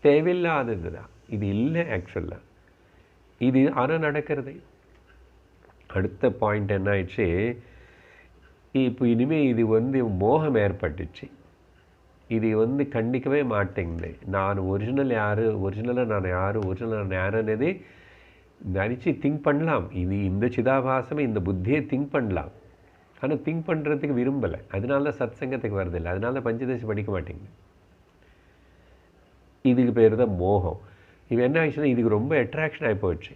தேவையில்லாதது தான், இது இல்லை ஆக்சுவலாக. இது ஆனால் நடக்கிறது. அடுத்த பாயிண்ட் என்ன ஆயிடுச்சு, இப்போ இனிமேல் இது வந்து மோகம் ஏற்பட்டுச்சு. இது வந்து கண்டிக்கவே மாட்டேங்குது. நான் ஒரிஜினல் யார், ஒரிஜினலாக நான் யார், ஒரிஜினல் நான் யாருன்னது நினச்சி திங்க் பண்ணலாம். இது இந்த சிதாபாசமே இந்த புத்தியை திங்க் பண்ணலாம். ஆனால் திங்க் பண்ணுறதுக்கு விரும்பலை. அதனால தான் சத் சங்கத்துக்கு வரதில்லை. அதனால தான் பஞ்சதசி படிக்க மாட்டேங்குது. இதுக்கு பேர் தான் மோகம். இது என்ன ஆயிடுச்சுன்னா இதுக்கு ரொம்ப அட்ராக்ஷன் ஆகி போயிடுச்சு.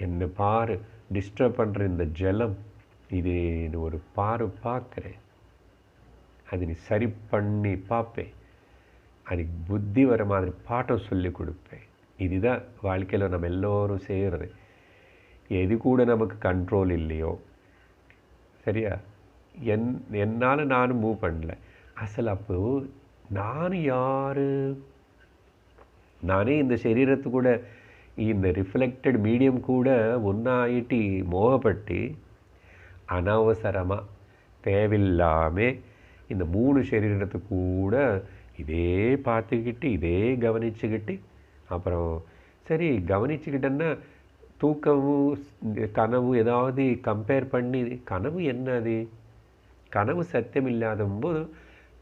என்னை பாரு, டிஸ்டர்ப் பண்ணுற இந்த ஜலம், இது ஒரு பார்க்குறேன், அது நீ சரி பண்ணி பார்ப்பேன், அதுக்கு புத்தி வர மாதிரி பாட்டம் சொல்லி கொடுப்பேன். இதுதான் வாழ்க்கையில் நம்ம எல்லோரும் செய்கிறது. எது கூட நமக்கு கண்ட்ரோல் இல்லையோ, சரியா, என்னால் நானும் மூவ் பண்ணல. அசல் அப்போ நான் யார், நானே இந்த சரீரத்து கூட இந்த ரிஃப்ளெக்டட் மீடியம் கூட ஒன்றாயிட்டு மோகப்பட்டு அனவசரமாக தேவையில்லாமல் இந்த 3 சரீரத்து கூட இதே பார்த்துக்கிட்டு இதே கவனிச்சுக்கிட்டு அப்புறம் சரி கவனிச்சுக்கிட்டேன்னா தூக்கமும் கனவு ஏதாவது கம்பேர் பண்ணி கனவு என்னது, கனவு சத்தியம் இல்லாத போது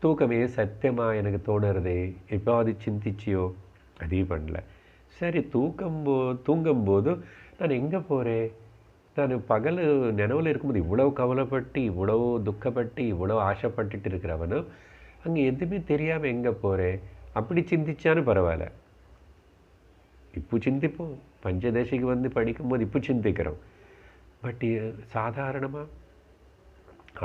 தூக்கமே சத்தியமாக எனக்கு தோணுறதே எப்பாவது சிந்திச்சியோ? அதே பண்ணல. சரி தூங்கும்போது நான் எங்கே போகிறேன்? நான் பகல் நினைவில் இருக்கும்போது இவ்வளோ கவலைப்பட்டு இவ்வளோ துக்கப்பட்டு இவ்வளோ ஆசைப்பட்டுட்டு இருக்கிறவனும் அங்கே எதுவுமே தெரியாமல் எங்கே போகிறேன்? அப்படி சிந்திச்சான்னு பரவாயில்ல. இப்போ சிந்திப்போம், பஞ்சதசிக்கு வந்து படிக்கும்போது இப்போ சிந்திக்கிறோம். பட் சாதாரணமாக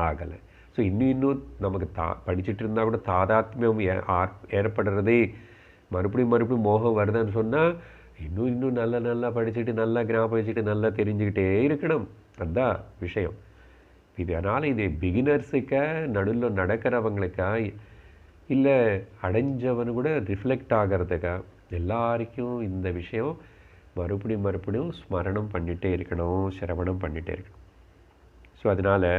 ஆகலை. ஸோ இன்னும் நமக்கு படிச்சுட்டு இருந்தால் கூட தாதாத்மியம் ஏற்படுறதே மறுபடியும் மோகம் வருதுன்னு சொன்னால் இன்னும் நல்லா படிச்சுட்டு நல்லா ஞாபகம் வச்சுட்டு நல்லா தெரிஞ்சுக்கிட்டே இருக்கணும். அதுதான் விஷயம். இதனால் இது பிகினர்ஸுக்கா நடுவில் நடக்கிறவங்களுக்கா இல்லை அடைஞ்சவனு கூட ரிஃப்ளெக்ட் ஆகிறதுக்கா எல்லாருக்கும் இந்த விஷயம் மறுபடியும் ஸ்மரணம் பண்ணிகிட்டே இருக்கணும், சிரவணம் பண்ணிகிட்டே இருக்கணும். ஸோ அதனால்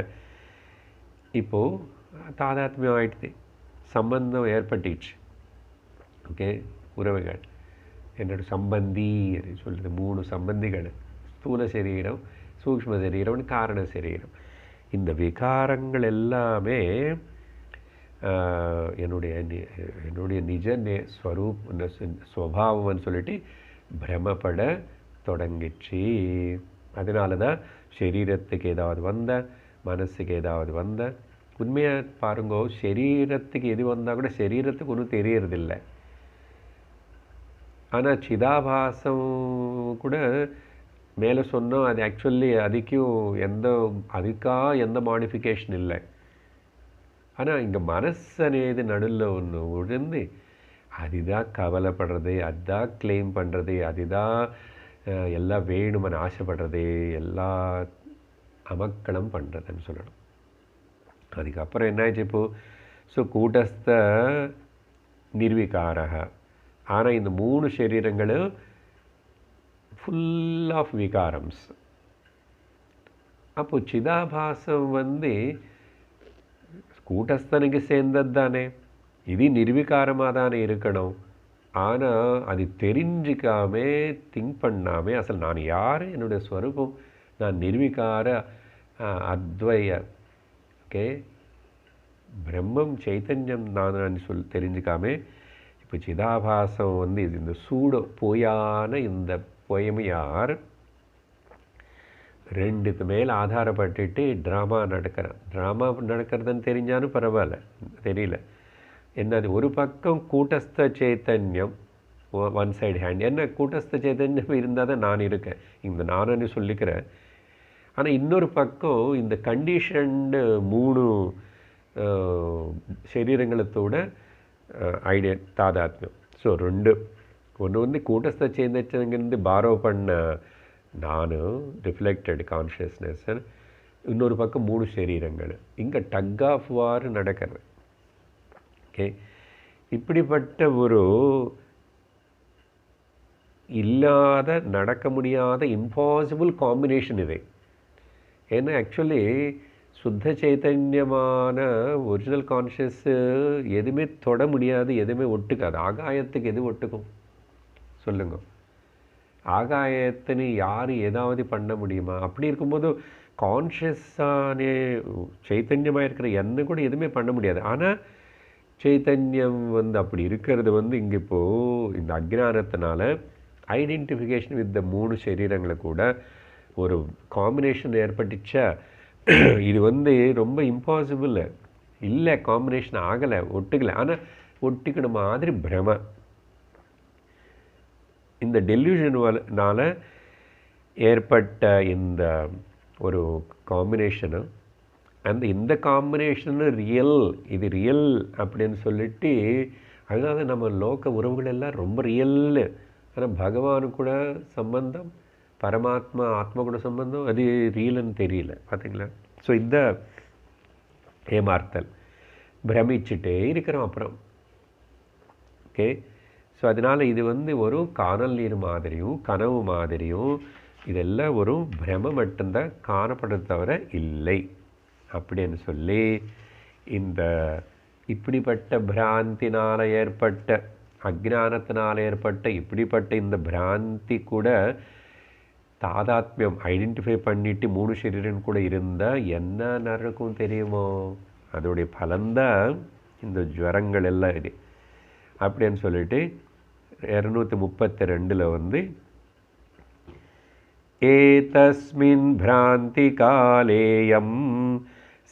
இப்போது தாதாத்மியம் ஆகிடுது, சம்பந்தம் ஏற்பட்டுச்சு. ஓகே, உறவுகள் என்னோட சம்பந்தி சொல்கிறது 3 சம்பந்திகள், ஸ்தூல சரீரம், சூக்ஷ்ம சரீரம், காரண சரீரம். இந்த விகாரங்கள் எல்லாமே என்னுடைய நிஜ ஸ்வபாவம்னு சொல்லிட்டு பிரமப்பட தொடங்கிச்சு. அதனால தான் சரீரத்துக்கு ஏதாவது வந்த, மனசுக்கு ஏதாவது வந்த, உண்மையாக பாருங்கோ, சரீரத்துக்கு எது வந்தால் கூட சரீரத்துக்கு ஒன்றும் தெரியறதில்லை. ஆனால் சிதாபாசம் கூட மேலே சொன்னோம், அது ஆக்சுவலி அதுக்காக எந்த மாடிஃபிகேஷன் இல்லை. ஆனால் இங்கே மனசு అనేది நடுவில் ஒன்று உழுந்து அதுதான் கவலைப்படுறது, அதுதான் கிளைம் பண்ணுறது, அதுதான் எல்லாம் வேணும்னு ஆசைப்படுறது, எல்லா அமக்களம் பண்ணுறதுன்னு சொல்லணும். அதுக்கப்புறம் என்னாச்சு இப்போது? ஸோ கூட்டஸ்த நிர்விகாரக. ஆனால் இந்த 3 சரீரங்களும் ஃபுல் ஆஃப் விகாரம்ஸ். அப்போது சிதாபாசம் வந்து கூட்டஸ்தனுக்கு சேர்ந்தது தானே, இது நிர்விகாரமாக தானே இருக்கணும். ஆனால் அது தெரிஞ்சிக்காமே திங்க் பண்ணாமல் அசல் நான் யார், என்னுடைய ஸ்வரூபம் நான் நிர்விகார அத்வய ஓகே பிரம்மம் சைத்தன்யம் நான் தெரிஞ்சுக்காமே இப்போ சிதாபாசம் வந்து இந்த போயான இந்த பொய்மையார் 2க்கு மேலே ஆதாரப்பட்டுட்டு ட்ராமா நடக்கிறதுன்னு தெரிஞ்சாலும் பரவாயில்ல, தெரியல என்னது. ஒரு பக்கம் கூட்டஸ்த சைத்தன்யம், ஒன் சைடு ஹேண்ட், என்ன கூட்டஸ்த சைத்தன்யம் இருந்தால் தான் நான் இருக்கேன், இந்த நானு சொல்லிக்கிறேன். ஆனால் இன்னொரு பக்கம் இந்த கண்டிஷன்டு 3 சரீரங்களத்தோட ஐடியா தாதாத்மியம். ஸோ 2 ஒன்று வந்து கூட்டஸ்த சைத்தன்யங்கிருந்து பாரோ பண்ண நான் ரிஃப்ளெக்டட் கான்ஷியஸ்னஸ், இன்னொரு பக்கம் 3 சரீரங்கள். இங்கே டக் ஆஃப் வார் நடக்கிறது. ஓகே, இப்படிப்பட்ட ஒரு இல்லாத நடக்க முடியாத இம்பாசிபிள் காம்பினேஷன் இது. ஏன்னா ஆக்சுவலி சுத்த சைத்தன்யமான ஒரிஜினல் கான்ஷியஸ் எதுவுமே தொட முடியாது, எதுவுமே ஒட்டுக்காது. ஆகாயத்துக்கு எது ஒட்டுக்கும் சொல்லுங்க? ஆகாயத்தின்னு யார் ஏதாவது பண்ண முடியுமா? அப்படி இருக்கும்போது கான்ஷியஸானே சைத்தன்யமாக இருக்கிற என்ன கூட எதுவுமே பண்ண முடியாது. ஆனால் சைத்தன்யம் வந்து அப்படி இருக்கிறது வந்து இங்கே இப்போது இந்த அஜ்ஞானத்தினால ஐடென்டிஃபிகேஷன் வித் த 3 சரீரங்களை கூட ஒரு காம்பினேஷன் ஏற்பட்டுச்சா, இது வந்து ரொம்ப இம்பாசிபிள் இல்லை, காம்பினேஷன் ஆகலை, ஒட்டுக்கலை. ஆனால் ஒட்டிக்கிற மாதிரி பிரம இந்த டெல்யூஷனால ஏற்பட்ட இந்த ஒரு காம்பினேஷனு, இந்த காம்பினேஷனு இது ரியல் அப்படின்னு சொல்லிட்டு, அதனால நம்ம லோக உறவுகள் எல்லாம் ரொம்ப ரியல். ஆனால் பகவானு கூட சம்பந்தம், பரமாத்மா ஆத்மா கூட சம்பந்தம், அது ரியல்னு தெரியல. பார்த்தீங்களா? ஸோ இந்த ஏமாறுத்தல் பிரமிச்சுட்டே இருக்கிறோம். அப்புறம் ஓகே, ஸோ அதனால் இது வந்து ஒரு காணல் நீர் மாதிரியும் கனவு மாதிரியும் இதெல்லாம் ஒரு பிரம மட்டும்தான் காணப்படுறது தவிர இல்லை அப்படின்னு சொல்லி இந்த இப்படிப்பட்ட பிராந்தினால் ஏற்பட்ட அஜ்ஞானத்தினால் ஏற்பட்ட இப்படிப்பட்ட இந்த பிராந்தி கூட தாதாத்மியம் ஐடென்டிஃபை பண்ணிட்டு 3 சரீரம் கூட இருந்தால் என்ன நடக்கும் தெரியுமோ? அதோடைய பலன்தான் இந்த ஜுவரங்கள் எல்லாம் இது அப்படின்னு சொல்லிட்டு 232 வந்து ஏதஸ்மின் பிராந்தி காலேயம்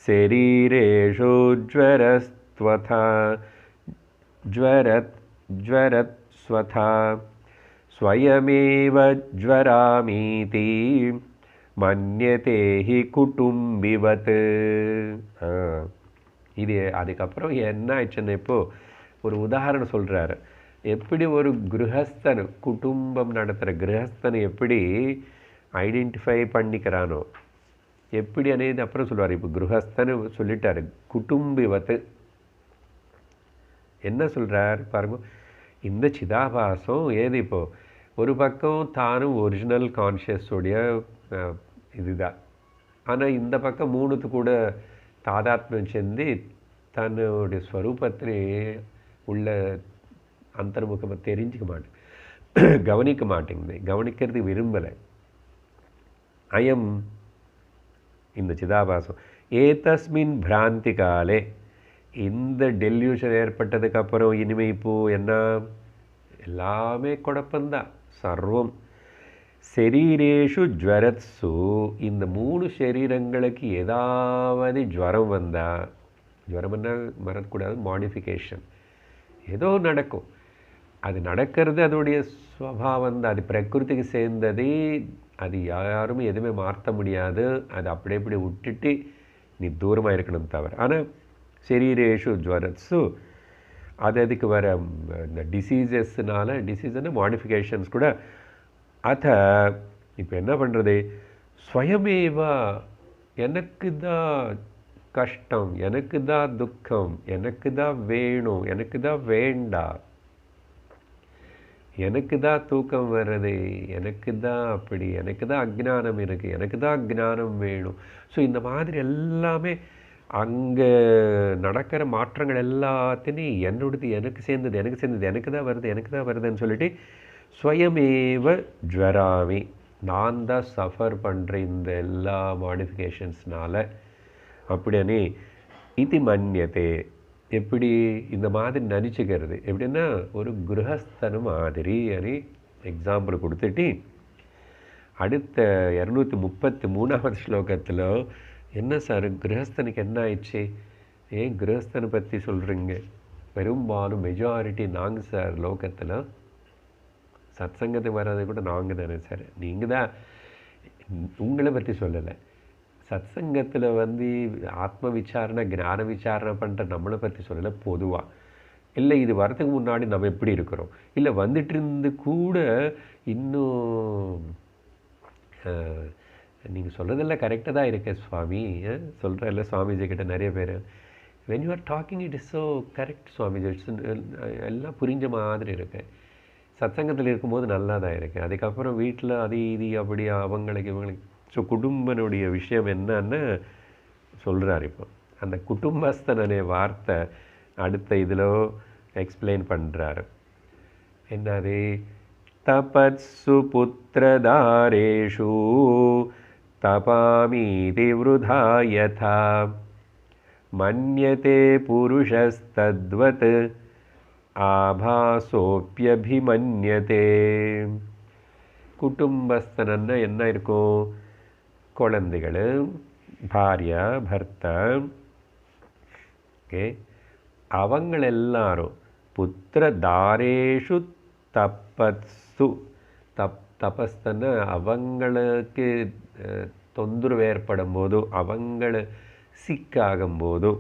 சரீரேஷு ஜ்வரஸ்த்வதா ஜ்வரத்ஸ்வதா ஸ்வயமேவ ஜ்வராமீதி மன்யதே ஹி குடும்பிவத். இது அதுக்கப்புறம் என்ன ஆயிடுச்சுன்னா இப்போது ஒரு உதாரணம் சொல்கிறாரு. எப்படி ஒரு கிரகஸ்தன் குடும்பம் நடத்துகிற கிரகஸ்தன் எப்படி ஐடென்டிஃபை பண்ணிக்கிறானோ எப்படி అనేది அப்புறம் சொல்லுவார். இப்போ கிரகஸ்தன் சொல்லிட்டாரு, குடும்பிவத்து என்ன சொல்கிறார் பாருங்க. இந்த சிதாபாசம் ஏது இப்போது ஒரு பக்கம் தானும் ஒரிஜினல் கான்ஷியஸோடைய இதுதான். ஆனால் இந்த பக்கம் 3த்து கூட தாதாத்மியம் செஞ்சு தன்னுடைய ஸ்வரூபத்திலே உள்ள அந்தர்முகமாக தெரிஞ்சிக்க மாட்டேன், கவனிக்க மாட்டேங்குது, கவனிக்கிறது விரும்பலை. அயம் இந்த சிதாபாசம் ஏதஸ்மின் பிராந்தி காலே இந்த டெல்யூஷன் ஏற்பட்டதுக்கப்புறம் இனிமே இப்போது என்ன எல்லாமே குழப்பந்தான் சர்வம். சரீரேஷு ஜ்வரத்சு இந்த 3 சரீரங்களுக்கு ஏதாவது ஜுவரம் வந்தால், ஜுவரம்னா மறக்கக்கூடாது, மாடிஃபிகேஷன் ஏதோ நடக்கும். அது நடக்கிறது அதோடைய ஸ்வபாவம் தான், அது பிரகிருதிக்கு சேர்ந்தது, அது யாரும் எதுவுமே மாற்ற முடியாது. அது அப்படியே இப்படி விட்டுட்டு நீ தூரமாக இருக்கணும் தவிர. ஆனால் சரீரேஷு ஜ்வரத்சு அது அதுக்கு வர இந்த டிசீசஸ்னால, டிசீஸ்னால் மாடிஃபிகேஷன்ஸ் கூட. அத இப்போ என்ன பண்ணுறது? ஸ்வயமேவா எனக்கு தான் கஷ்டம், எனக்கு தான் துக்கம், எனக்கு தான் வேணும், எனக்கு தான் வேண்டாம், எனக்கு தான் தூக்கம் வர்றது, எனக்கு தான் அப்படி, எனக்கு தான் அஜ்ஞானம் இருக்குது, எனக்கு தான் அஜ்ஞானம் வேணும். ஸோ இந்த மாதிரி எல்லாமே அங்கே நடக்கிற மாற்றங்கள் எல்லாத்தையும் என்னோடது, எனக்கு சேர்ந்தது, எனக்கு சேர்ந்தது, எனக்கு தான் வருது, எனக்கு தான் வருதுன்னு சொல்லிட்டு ஸ்வயமேவ ஜ்வராமி நான் தான் சஃபர் பண்ணுற இந்த எல்லா மாடிஃபிகேஷன்ஸ்னால அப்படின்னு இது மன்யத்தே. எப்படி இந்த மாதிரி நினச்சிக்கிறது எப்படின்னா ஒரு கிரகஸ்தன மாதிரி అని எக்ஸாம்பிள் கொடுத்துட்டு அடுத்த 233வது ஸ்லோகத்தில் என்ன சார் கிரகஸ்தனுக்கு என்ன ஆயிடுச்சு, ஏன் கிரகஸ்தனை பற்றி சொல்கிறீங்க? பெரும்பாலும் மெஜாரிட்டி நாங்கள் சார் லோகத்தில் சத்சங்கத்துக்கு வர்றது கூட நாங்கள் தானே சார், நீங்கள் தான், உங்களை பற்றி சொல்லலை. சத்சங்கத்தில் வந்து ஆத்ம விசாரணை ஞான விசாரணை பண்ணுற நம்மளை பற்றி சொல்லலை, பொதுவாக. இல்லை இது வரதுக்கு முன்னாடி நம்ம எப்படி இருக்கிறோம், இல்லை வந்துட்டு இருந்து கூட இன்னும் நீங்கள் சொல்கிறதெல்லாம் கரெக்டாக தான் இருக்கேன் சுவாமி சொல்கிறேன். இல்லை சுவாமிஜி கிட்ட நிறைய பேர் when you are talking it is so correct Swamiji, it's எல்லாம் புரிஞ்ச மாதிரி இருக்கேன். சத்சங்கத்தில் இருக்கும்போது நல்லா தான் இருக்கேன். அதுக்கப்புறம் வீட்டில் அது இது அப்படி அவங்களுக்கு இவங்களுக்கு. ஸோ குடும்பனுடைய விஷயம் என்னன்னு சொல்கிறார். இப்போ அந்த குடும்பஸ்தனே வார்த்தை அடுத்த இதில் எக்ஸ்பிளைன் பண்ணுறாரு. என்னது? தபத்சு புத்திரதாரேஷு தபாமீதி விருதா யதா மன்யதே புருஷஸ்தத்வத் ஆபாசோப்யபிமன்யதே. குடும்பஸ்தனன்னா என்ன இருக்கும்? குழந்தைகள், பாரியா, பர்த்தா, ஓகே, அவங்களெல்லாரும் புத்திரதாரேஷு தபத்சு தபஸ்தன அவங்களுக்கு தொந்தரவு ஏற்படும் போது, அவங்கள சிக்காகும் போது,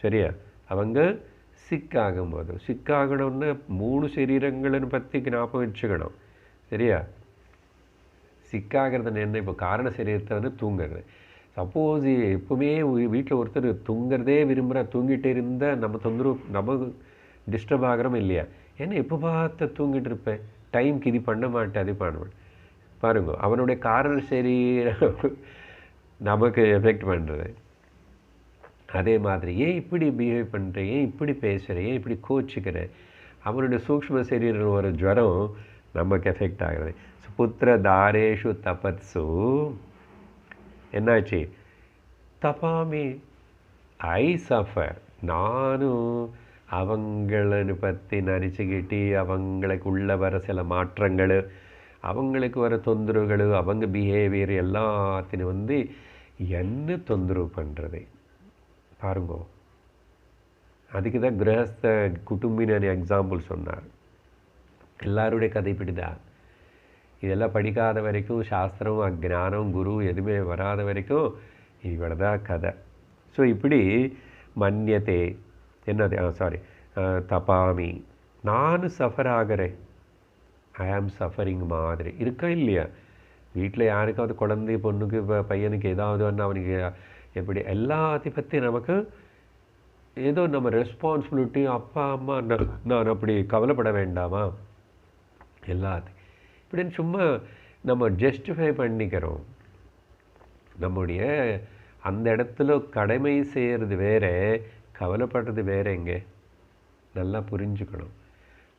சரியா, அவங்க சிக்காகும் போது, சிக்காகணும்னு 3 சரீரங்களை பற்றி ஞாபகம் வச்சுக்கணும், சரியா. சிக்காகிறது என்ன? இப்போ காரண சரீரத்தை வந்து தூங்குறது. சப்போஸ் எப்பவுமே வீட்டில் ஒருத்தர் தூங்குறதே விரும்புகிற, தூங்கிட்டே இருந்தால் நம்ம தொந்தரவு, நம்ம டிஸ்டர்ப் ஆகிறோம் இல்லையா? ஏன்னா எப்போ பார்த்து தூங்கிட்டு இருப்பேன், டைம்க்கு இது பண்ண மாட்டேன், அது பண்ண மாட்டேன். பாருங்க, அவனுடைய காரணம் சரி நமக்கு எஃபெக்ட் பண்ணுறது. அதே மாதிரி ஏன் இப்படி பிஹேவ் பண்ணுறேன், ஏன் இப்படி பேசுகிறேன், ஏன் இப்படி கோச்சிக்கிறேன், அவனுடைய சூக்ஷ்ம சரீரம் ஒரு ஜுரம் நமக்கு எஃபெக்ட் ஆகிறது. புத்திர தாரேஷு தபத்சு என்னாச்சு, தபாமி ஐ சஃபர், நானும் அவங்களன்னு பற்றி நினச்சிக்கிட்டு அவங்களுக்கு உள்ள வர சில மாற்றங்கள், அவங்களுக்கு வர தொந்தரவுகள், அவங்க பிஹேவியர் எல்லாத்தையும் என்ன தொந்தரவு பண்ணுறது பாருங்கோ. அதுக்கு தான் கிரகஸ்த குடும்பின எக்ஸாம்பிள் சொன்னார். எல்லாருடைய கதை இப்படிதான். இதெல்லாம் படிக்காத வரைக்கும், சாஸ்திரம் அஜ்ஞானம் குரு எதுவுமே வராத வரைக்கும் இவ்வளோ தான் கதை. ஸோ இப்படி மன்யத்தே என்னது, தபாமி, நானும் சஃபர் ஆகிறேன், ஐ ஆம் சஃபரிங் மாதிரி இருக்கா இல்லையா? வீட்டில் யாருக்காவது குழந்தை பொண்ணுக்கு பையனுக்கு ஏதாவது ஒன்று அவனுக்கு எப்படி எல்லாத்தையும் பற்றி நமக்கு ஏதோ நம்ம ரெஸ்பான்சிபிலிட்டி, அப்பா அம்மா நான் அப்படி கவலைப்பட வேண்டாமா எல்லாத்தையும் இப்படின்னு சும்மா நம்ம ஜஸ்டிஃபை பண்ணிக்கிறோம். நம்முடைய அந்த இடத்துல கடமை செய்கிறது வேற, கவலைப்படுறது வேற. எங்கே நல்லா புரிஞ்சுக்கணும்.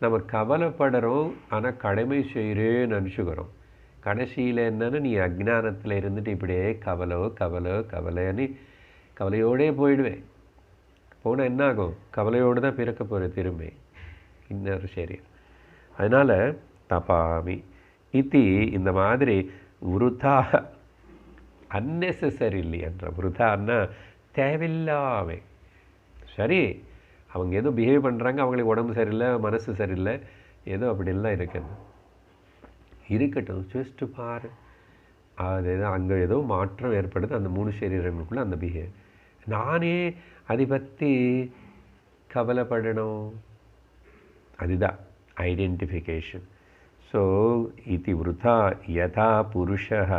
நம்ம கவலைப்படுறோம், ஆனால் கடமை செய்கிறேன்னு நினச்சிக்கிறோம். கடைசியில் என்னன்னு, நீ அஜ்ஞானத்தில் இருந்துட்டு இப்படியே கவலைன்னு கவலையோடே போயிடுவேன். போனால் என்ன ஆகும், கவலையோடு தான் பிறக்க போகிற திரும்பி இன்னொரு சரீரம். அதனால் தபாமி இத்தி, இந்த மாதிரி விருதா அன்னெசரிலி என்ற, விருதான்னா தேவையில்லாமே. சரி, அவங்க ஏதோ பிஹேவ் பண்ணுறாங்க, அவங்களுக்கு உடம்பு சரியில்லை, மனசு சரியில்லை, ஏதோ அப்படிலாம் இருக்கட்டும், ஜஸ்ட்டு பாரு. அது அங்கே ஏதோ மாற்றம் ஏற்படுது அந்த 3 சரீரங்களுக்குள்ளே, அந்த பிஹேவ். நானே அதை பற்றி கவலைப்படணும், அதுதான் ஐடென்டிஃபிகேஷன். ஸோ இது விருதா யதா புருஷः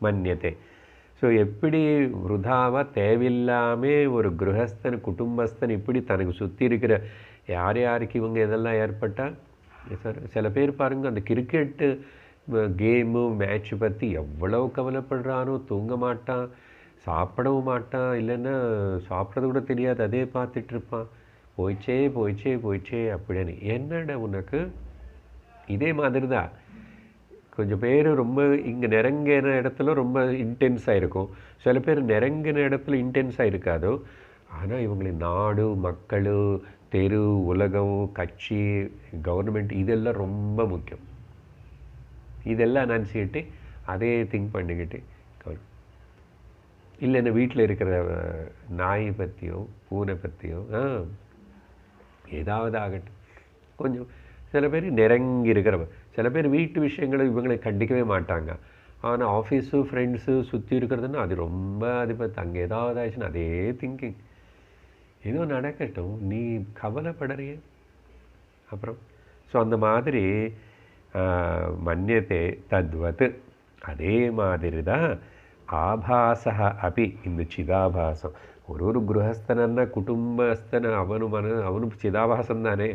மன்யதே. ஸோ எப்படி விருதாவாக தேவையில்லாமல் ஒரு கிரகஸ்தன் குடும்பஸ்தன் இப்படி தனக்கு சுற்றி இருக்கிற யாருக்கு இவங்க இதெல்லாம் ஏற்பட்டால், சார் சில பேர் பாருங்கள், அந்த கிரிக்கெட்டு கேமு மேட்ச்சு பற்றி எவ்வளோ கவலைப்படுறானோ, தூங்க மாட்டான், சாப்பிடவும் மாட்டான், இல்லைன்னா சாப்பிட்றது கூட தெரியாது, அதே பார்த்துட்ருப்பான், போயிச்சே அப்படின்னு. என்னடா உனக்கு இதே மாதிரி தான் கொஞ்சம் பேர் ரொம்ப இங்கே நெருங்கின இடத்துல ரொம்ப இன்டென்ஸாக இருக்கும், சில பேர் நெருங்கின இடத்துல இன்டென்ஸாக இருக்காதோ. ஆனால் இவங்களின் நாடு, மக்கள், தெரு, உலகம், கட்சி, கவர்மெண்ட் இதெல்லாம் ரொம்ப முக்கியம். இதெல்லாம் நினச்சிக்கிட்டு அதே திங்க் பண்ணிக்கிட்டு இல்லைன்னா வீட்டில் இருக்கிற நாய் பற்றியோ பூனை பற்றியோ ஏதாவது ஆகட்டும். கொஞ்சம் சில பேர் நெருங்கி இருக்கிறவ, சில பேர் வீட்டு விஷயங்களை இவங்களை கண்டிக்கவே மாட்டாங்க. ஆனால் ஆஃபீஸு ஃப்ரெண்ட்ஸு சுற்றி இருக்கிறதுன்னா அது ரொம்ப, அது பற்றி அங்கே ஏதாவது ஆச்சுன்னா அதே திங்கிங், ஏதோ நடக்கட்டும், நீ கவலைப்படுறிய அப்புறம். ஸோ அந்த மாதிரி மன்யத்தே தத்வத், அதே மாதிரி தான் ஆபாசா அப்படி, இந்த சிதாபாசம். ஒரு கிரகஸ்தனா குடும்பஸ்தன அவனு சிதாபாசம் தானே.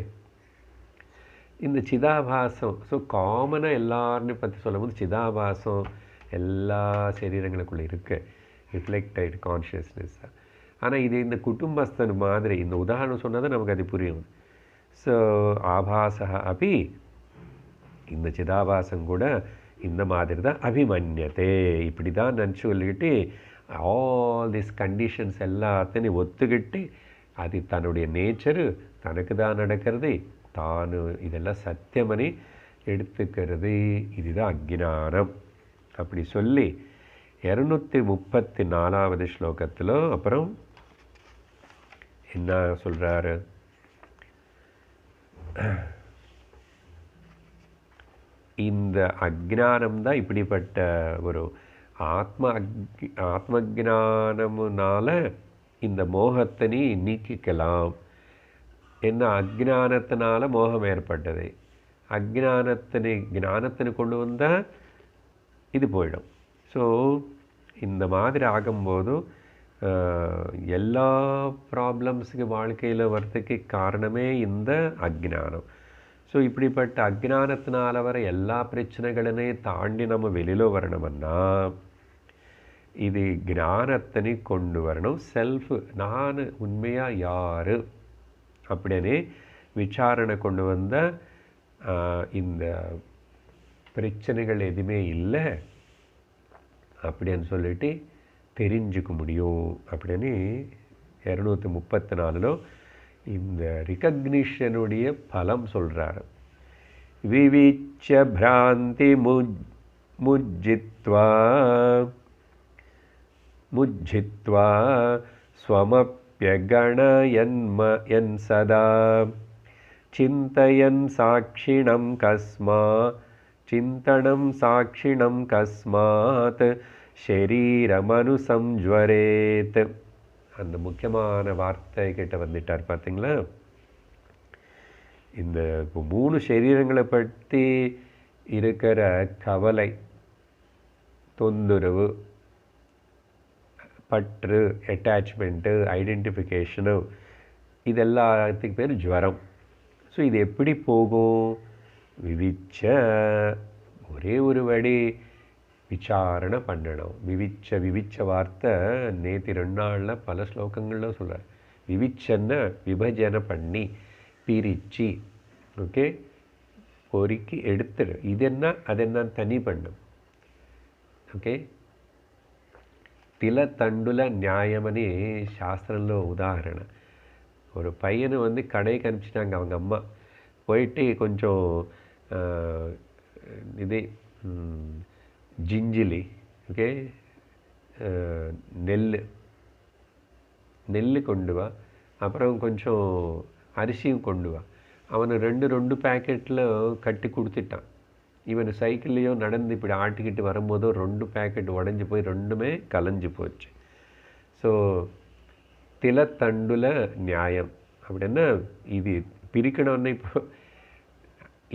இந்த சிதாபாசம் ஸோ காமனாக எல்லாரையும் பற்றி சொல்லும்போது சிதாபாசம் எல்லா சரீரங்களுக்குள்ளே இருக்குது, ரிஃப்ளெக்ட் ஆகிட்டு கான்ஷியஸ்னஸ். ஆனால் இது இந்த குடும்பஸ்தன் மாதிரி இந்த உதாரணம் சொன்னால் தான் நமக்கு அது புரியும். ஸோ ஆபாசா அப்படி, இந்த சிதாபாசம் கூட இந்த மாதிரி தான் அபிமன்யத்தே, இப்படி தான் நினச்சி சொல்லிக்கிட்டு ஆல் திஸ் கண்டிஷன்ஸ் எல்லாத்தையும் ஒத்துக்கிட்டு அது தன்னுடைய நேச்சரு, தனக்கு தான் நடக்கிறது, தானு இதெல்லாம் சத்தியமனி எடுத்துக்கிறது, இதுதான் அஜ்ஞானம். அப்படி சொல்லி 234வது ஸ்லோகத்தில் அப்புறம் என்ன சொல்கிறாரு, இந்த அஜ்ஞானம் தான் இப்படிப்பட்ட ஒரு ஆத்மஜானமுனால இந்த மோகத்தை நீக்கிக்கலாம். என்ன அஜ்ஞானத்தினால மோகம் ஏற்பட்டது, ஞானத்தினை கொண்டு வந்தால் இது போயிடும். ஸோ இந்த மாதிரி ஆகும்போது எல்லா ப்ராப்ளம்ஸுக்கு வாழ்க்கையில் வர்றதுக்கு காரணமே இந்த அஜ்ஞானம். ஸோ இப்படிப்பட்ட அஜ்ஞானத்தினால வர எல்லா பிரச்சனைகளையும் தாண்டி நம்ம வெளியில் வரணும்னா இது ஞானத்தினை கொண்டு வரணும். செல்ஃப், நான் உண்மையாக யார் அப்படின்னு விசாரணை கொண்டு வந்த இந்த பிரச்சனைகள் எதுவுமே இல்லை அப்படின்னு சொல்லிட்டு தெரிஞ்சுக்க முடியும் அப்படின்னு 234 இந்த ரிகக்னிஷனுடைய பலம் சொல்கிறார். விவிச்ச பிராந்தி முஜ்ஜித்வா ஸ்வமப்யகணயன் சதா சிந்தயன் சாட்சிணம் கஸ்மாத் ஷரீரமனுசம்ஜ்வரேத். அந்த முக்கியமான வார்த்தை கிட்ட வந்துட்டார் பார்த்தீங்களா. இந்த 3 சரீரங்களை பற்றி இருக்கிற கவலை, தொந்தரவு, பற்று, அட்டாச்மெண்ட்டு, ஐடென்டிஃபிகேஷனு, இதெல்லாத்துக்கு பேர் ஜுவரம். ஸோ இது எப்படி போகும்? விவிச்ச, ஒரே ஒரு வழி விசாரணை பண்ணணும். விவிச்ச வார்த்தை நேற்று 2 நாளில் பல ஸ்லோகங்களில் சொல்கிறார். விவிச்சன்னா விபஜனை பண்ணி பிரித்து, ஓகே, பொறுக்கி எடுத்துடு. இது என்ன அது என்ன தனி பண்ணும். ఓకే, తిల తండుల న్యాయమని శాస్త్రంలో ఉదాహరణ. ஒரு பையனை வந்து கடைக்கு அனுப்பிச்சிட்டாங்க அவங்க அம்மா. போயிட்டு கொஞ்சம் இது ஜிஞ்சிலி, ஓகே, நெல் கொண்டு வா, அப்புறம் கொஞ்சம் அரிசியும் கொண்டு வா. அவனை 2 பேக்கெட்டில் கட்டி கொடுத்துட்டான். இவன் சைக்கிள்லேயோ நடந்து இப்படி ஆட்டிக்கிட்டு வரும்போதோ 2 பேக்கெட் உடஞ்சி போய் 2மே கலைஞ்சு போச்சு. ஸோ திலத்தண்டுல நியாயம் அப்படின்னா இது பிரிக்கணும்னு. இப்போ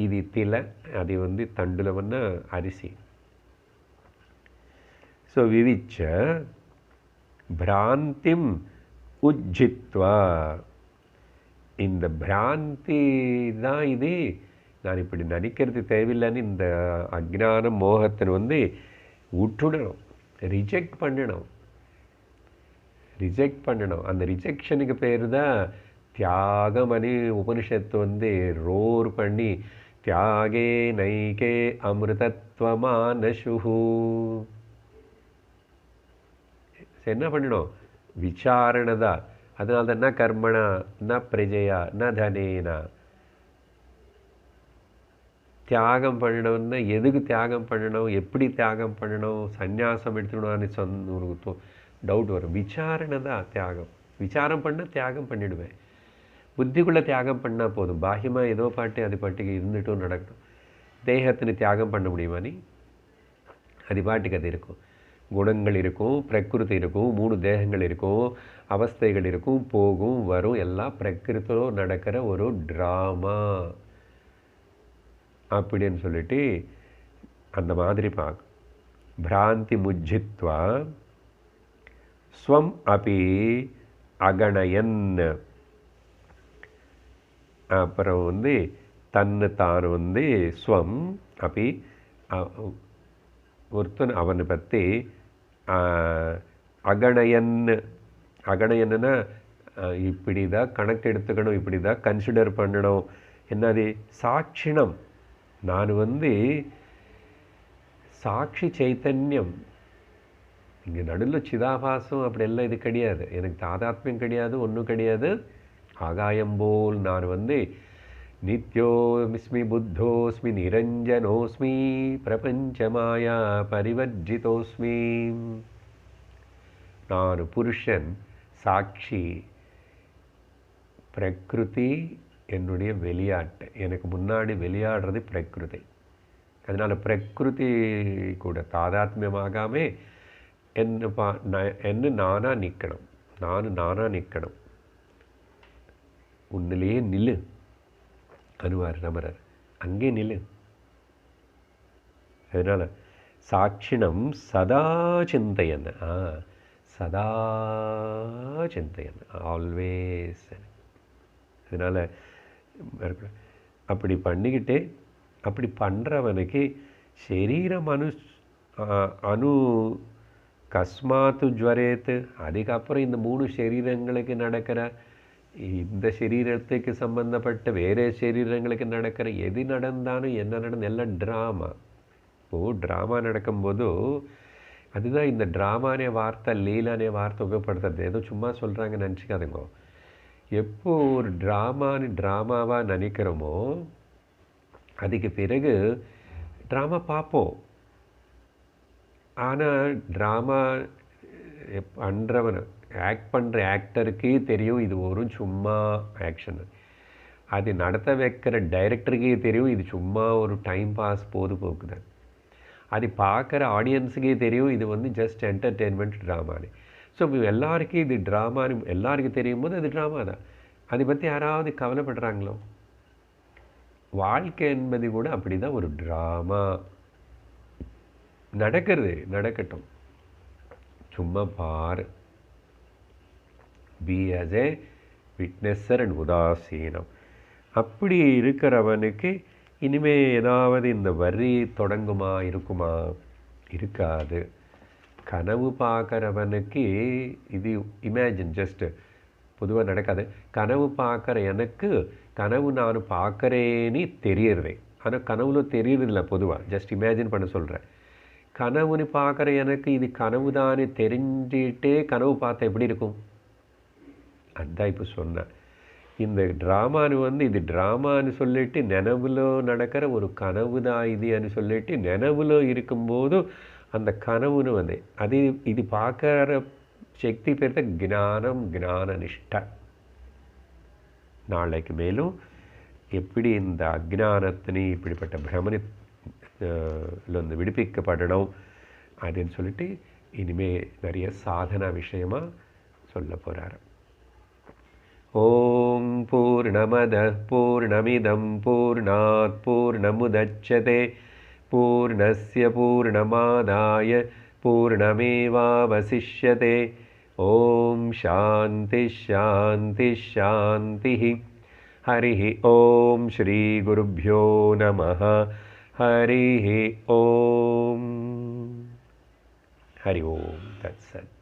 இது தில, அது வந்து தண்டுலவன்னா அரிசி. ஸோ விவிச்ச பிராந்திம் உஜ்ஜித்வா, இந்த பிராந்தி தான் இது. நான் இப்படி நினைக்கிறது தேவையில்லைன்னு இந்த அஜ்ஞான மோகத்தை வந்து விட்டுடணும், ரிஜெக்ட் பண்ணணும். அந்த ரிஜெக்ஷனுக்கு பேர் தான் தியாகமணி. உபனிஷத்து வந்து ரோர் பண்ணி தியாகே நைகே அமிர்தத்வமானசுஹு. என்ன பண்ணணும்? விசாரணை தான். அதனால தான் ந கர்மணா ந பிரஜையா ந தனேனா. தியாகம் பண்ணணும்னா எதுக்கு தியாகம் பண்ணணும், எப்படி தியாகம் பண்ணணும், சந்நியாசம் எடுத்துக்கணும்னு ஒரு டவுட் வரும். விசாரணை தான் தியாகம். விசாரம் பண்ண தியாகம் பண்ணிவிடுவேன். புத்திக்குள்ளே தியாகம் பண்ணால் போதும். பாஹ்யமாக ஏதோ அது பாட்டுக்கு இருந்துட்டும் நடக்கட்டும். தேகத்தினு தியாகம் பண்ண முடியுமா? நீ அது பாட்டுக்கு அது இருக்கும். குணங்கள் இருக்கும், பிரகிருதி இருக்கும், 3 தேகங்கள் இருக்கும், அவஸ்தைகள் இருக்கும், போகும் வரும். எல்லாம் பிரகிருத்திலோ நடக்கிற ஒரு ட்ராமா அப்படின்னு சொல்லிட்டு அந்த மாதிரி பார்க்க. பிராந்தி முஜ்ஜித்வா ஸ்வம் அபி அகணயன். அப்புறம் வந்து தன்னை தான் வந்து ஸ்வம் அப்படி ஒருத்தன் அவனை பற்றி அகணயன்னா இப்படி தான் கணக்கு எடுத்துக்கணும், இப்படி தான் கன்சிடர் பண்ணணும். என்னது? சாட்சிணம். நான் வந்து சாட்சி சைத்தன்யம். இங்கே நடுவில் சிதாபாசம் அப்படியெல்லாம் இது கிடையாது. எனக்கு தாதாத்மியம் கிடையாது, ஒன்றும் கிடையாது. ஆகாயம் போல் நான் வந்து நித்யோஸ்மி புத்தோஸ்மி நிரஞ்சனோஸ்மி பிரபஞ்சமாயா பரிவர்ஜிதோஸ்மி. நான் புருஷன், சாட்சி, பிரகிருதி என்னுடைய விளையாட்டு. எனக்கு முன்னாடி விளையாடுறது பிரகிருதி. அதனால் பிரகிருதி கூட தாதாத்மியமாகாமல் என்ன நானாக நிற்கணும். உன்னிலேயே நில்லு அனுவார் ரமரர், அங்கே நில்லு. அதனால் சாட்சிணம் சதா சிந்தையன், சதா சிந்தையன், ஆல்வேஸ். அதனால் அப்படி பண்ணிக்கிட்டே அப்படி பண்ணுறவனுக்கு சரீரம் அணு கஸ்மாத்து ஜுவரேத்து, அதுக்கப்புறம் இந்த 3 சரீரங்களுக்கு நடக்கிற, இந்த சரீரத்துக்கு சம்பந்தப்பட்ட வேறு சரீரங்களுக்கு நடக்கிற எது நடந்தாலும் என்ன நடந்து எல்லாம் ட்ராமா. இப்போது ட்ராமா நடக்கும்போது அதுதான் இந்த ட்ராமானே வார்த்தை, லீலானே வார்த்தை உபயோகப்படுத்துறது. ஏதோ சும்மா சொல்கிறாங்கன்னு நினச்சிக்காதுங்க. எப்போ ஒரு ட்ராமாவாக நினைக்கிறோமோ அதுக்கு பிறகு ட்ராமா பார்ப்போம். ஆனால் ட்ராமா பண்ணுறவன், ஆக்ட் பண்ணுற ஆக்டருக்கே தெரியும் இது ஒரு சும்மா ஆக்ஷனு. அது நடத்த வைக்கிற டைரக்டருக்கே தெரியும் இது சும்மா ஒரு டைம் பாஸ் பொழுதுபோக்கு தான். அது பார்க்குற ஆடியன்ஸுக்கே தெரியும் இது வந்து ஜஸ்ட் என்டர்டெயின்மெண்ட் ட்ராமானு. ஸோ எல்லாருக்கும் இது ட்ராமானு எல்லாருக்கும் தெரியும் போது அது ட்ராமா தான். அதை பற்றி யாராவது கவலைப்படுறாங்களோ? வாழ்க்கை என்பது கூட அப்படி தான், ஒரு ட்ராமா நடக்கட்டும், சும்மா பாரு. Be as a witnesser and உதாசீனம். அப்படி இருக்கிறவனுக்கு இனிமே ஏதாவது இந்த வரி இருக்குமா? இருக்காது. கனவு பார்க்குறவனுக்கு இது இமேஜின், ஜஸ்ட்டு பொதுவாக நடக்காது. கனவு பார்க்குற எனக்கு கனவு நான் பார்க்குறேன்னு தெரியறதே, ஆனால் கனவுல தெரியறதில்ல. பொதுவாக ஜஸ்ட் இமேஜின் பண்ண சொல்கிறேன். கனவுன்னு பார்க்குற எனக்கு இது கனவு தானே தெரிஞ்சிட்டே கனவு பார்த்தா எப்படி இருக்கும்? அதுதான் இப்போ சொன்னேன். இந்த ட்ராமானு வந்து இது ட்ராமான்னு சொல்லிட்டு நினைவுல நடக்கிற ஒரு கனவு தான் இதுன்னு சொல்லிட்டு நினைவுல இருக்கும்போது அந்த கனவுன்னு வந்து அது இது பார்க்குற சக்தி பேர் தான் ஞான நிஷ்டை. நாளைக்கு மேலும் எப்படி இந்த அஜ்ஞானத்தினி இப்படிப்பட்ட பிரமணிலிருந்து விடுவிக்கப்படணும் அப்படின்னு சொல்லிட்டு இனிமே நிறைய சாதனா விஷயமாக சொல்ல போகிறார். ஓம் பூர்ணமத பூர்ணமிதம் பூர்ணாத் பூர்ணமுதச்யதே பூர்ணஸ்ய பூர்ணமாதாய பூர்ணமேவாவசிஷ்யதே. ஓம் சாந்தி ஷாந்தி ஷாந்தி. ஹரி ஓம் ஸ்ரீ குருப்யோ நமः. ஹரி ஓம். ஹரி ஓம். தத்சத்.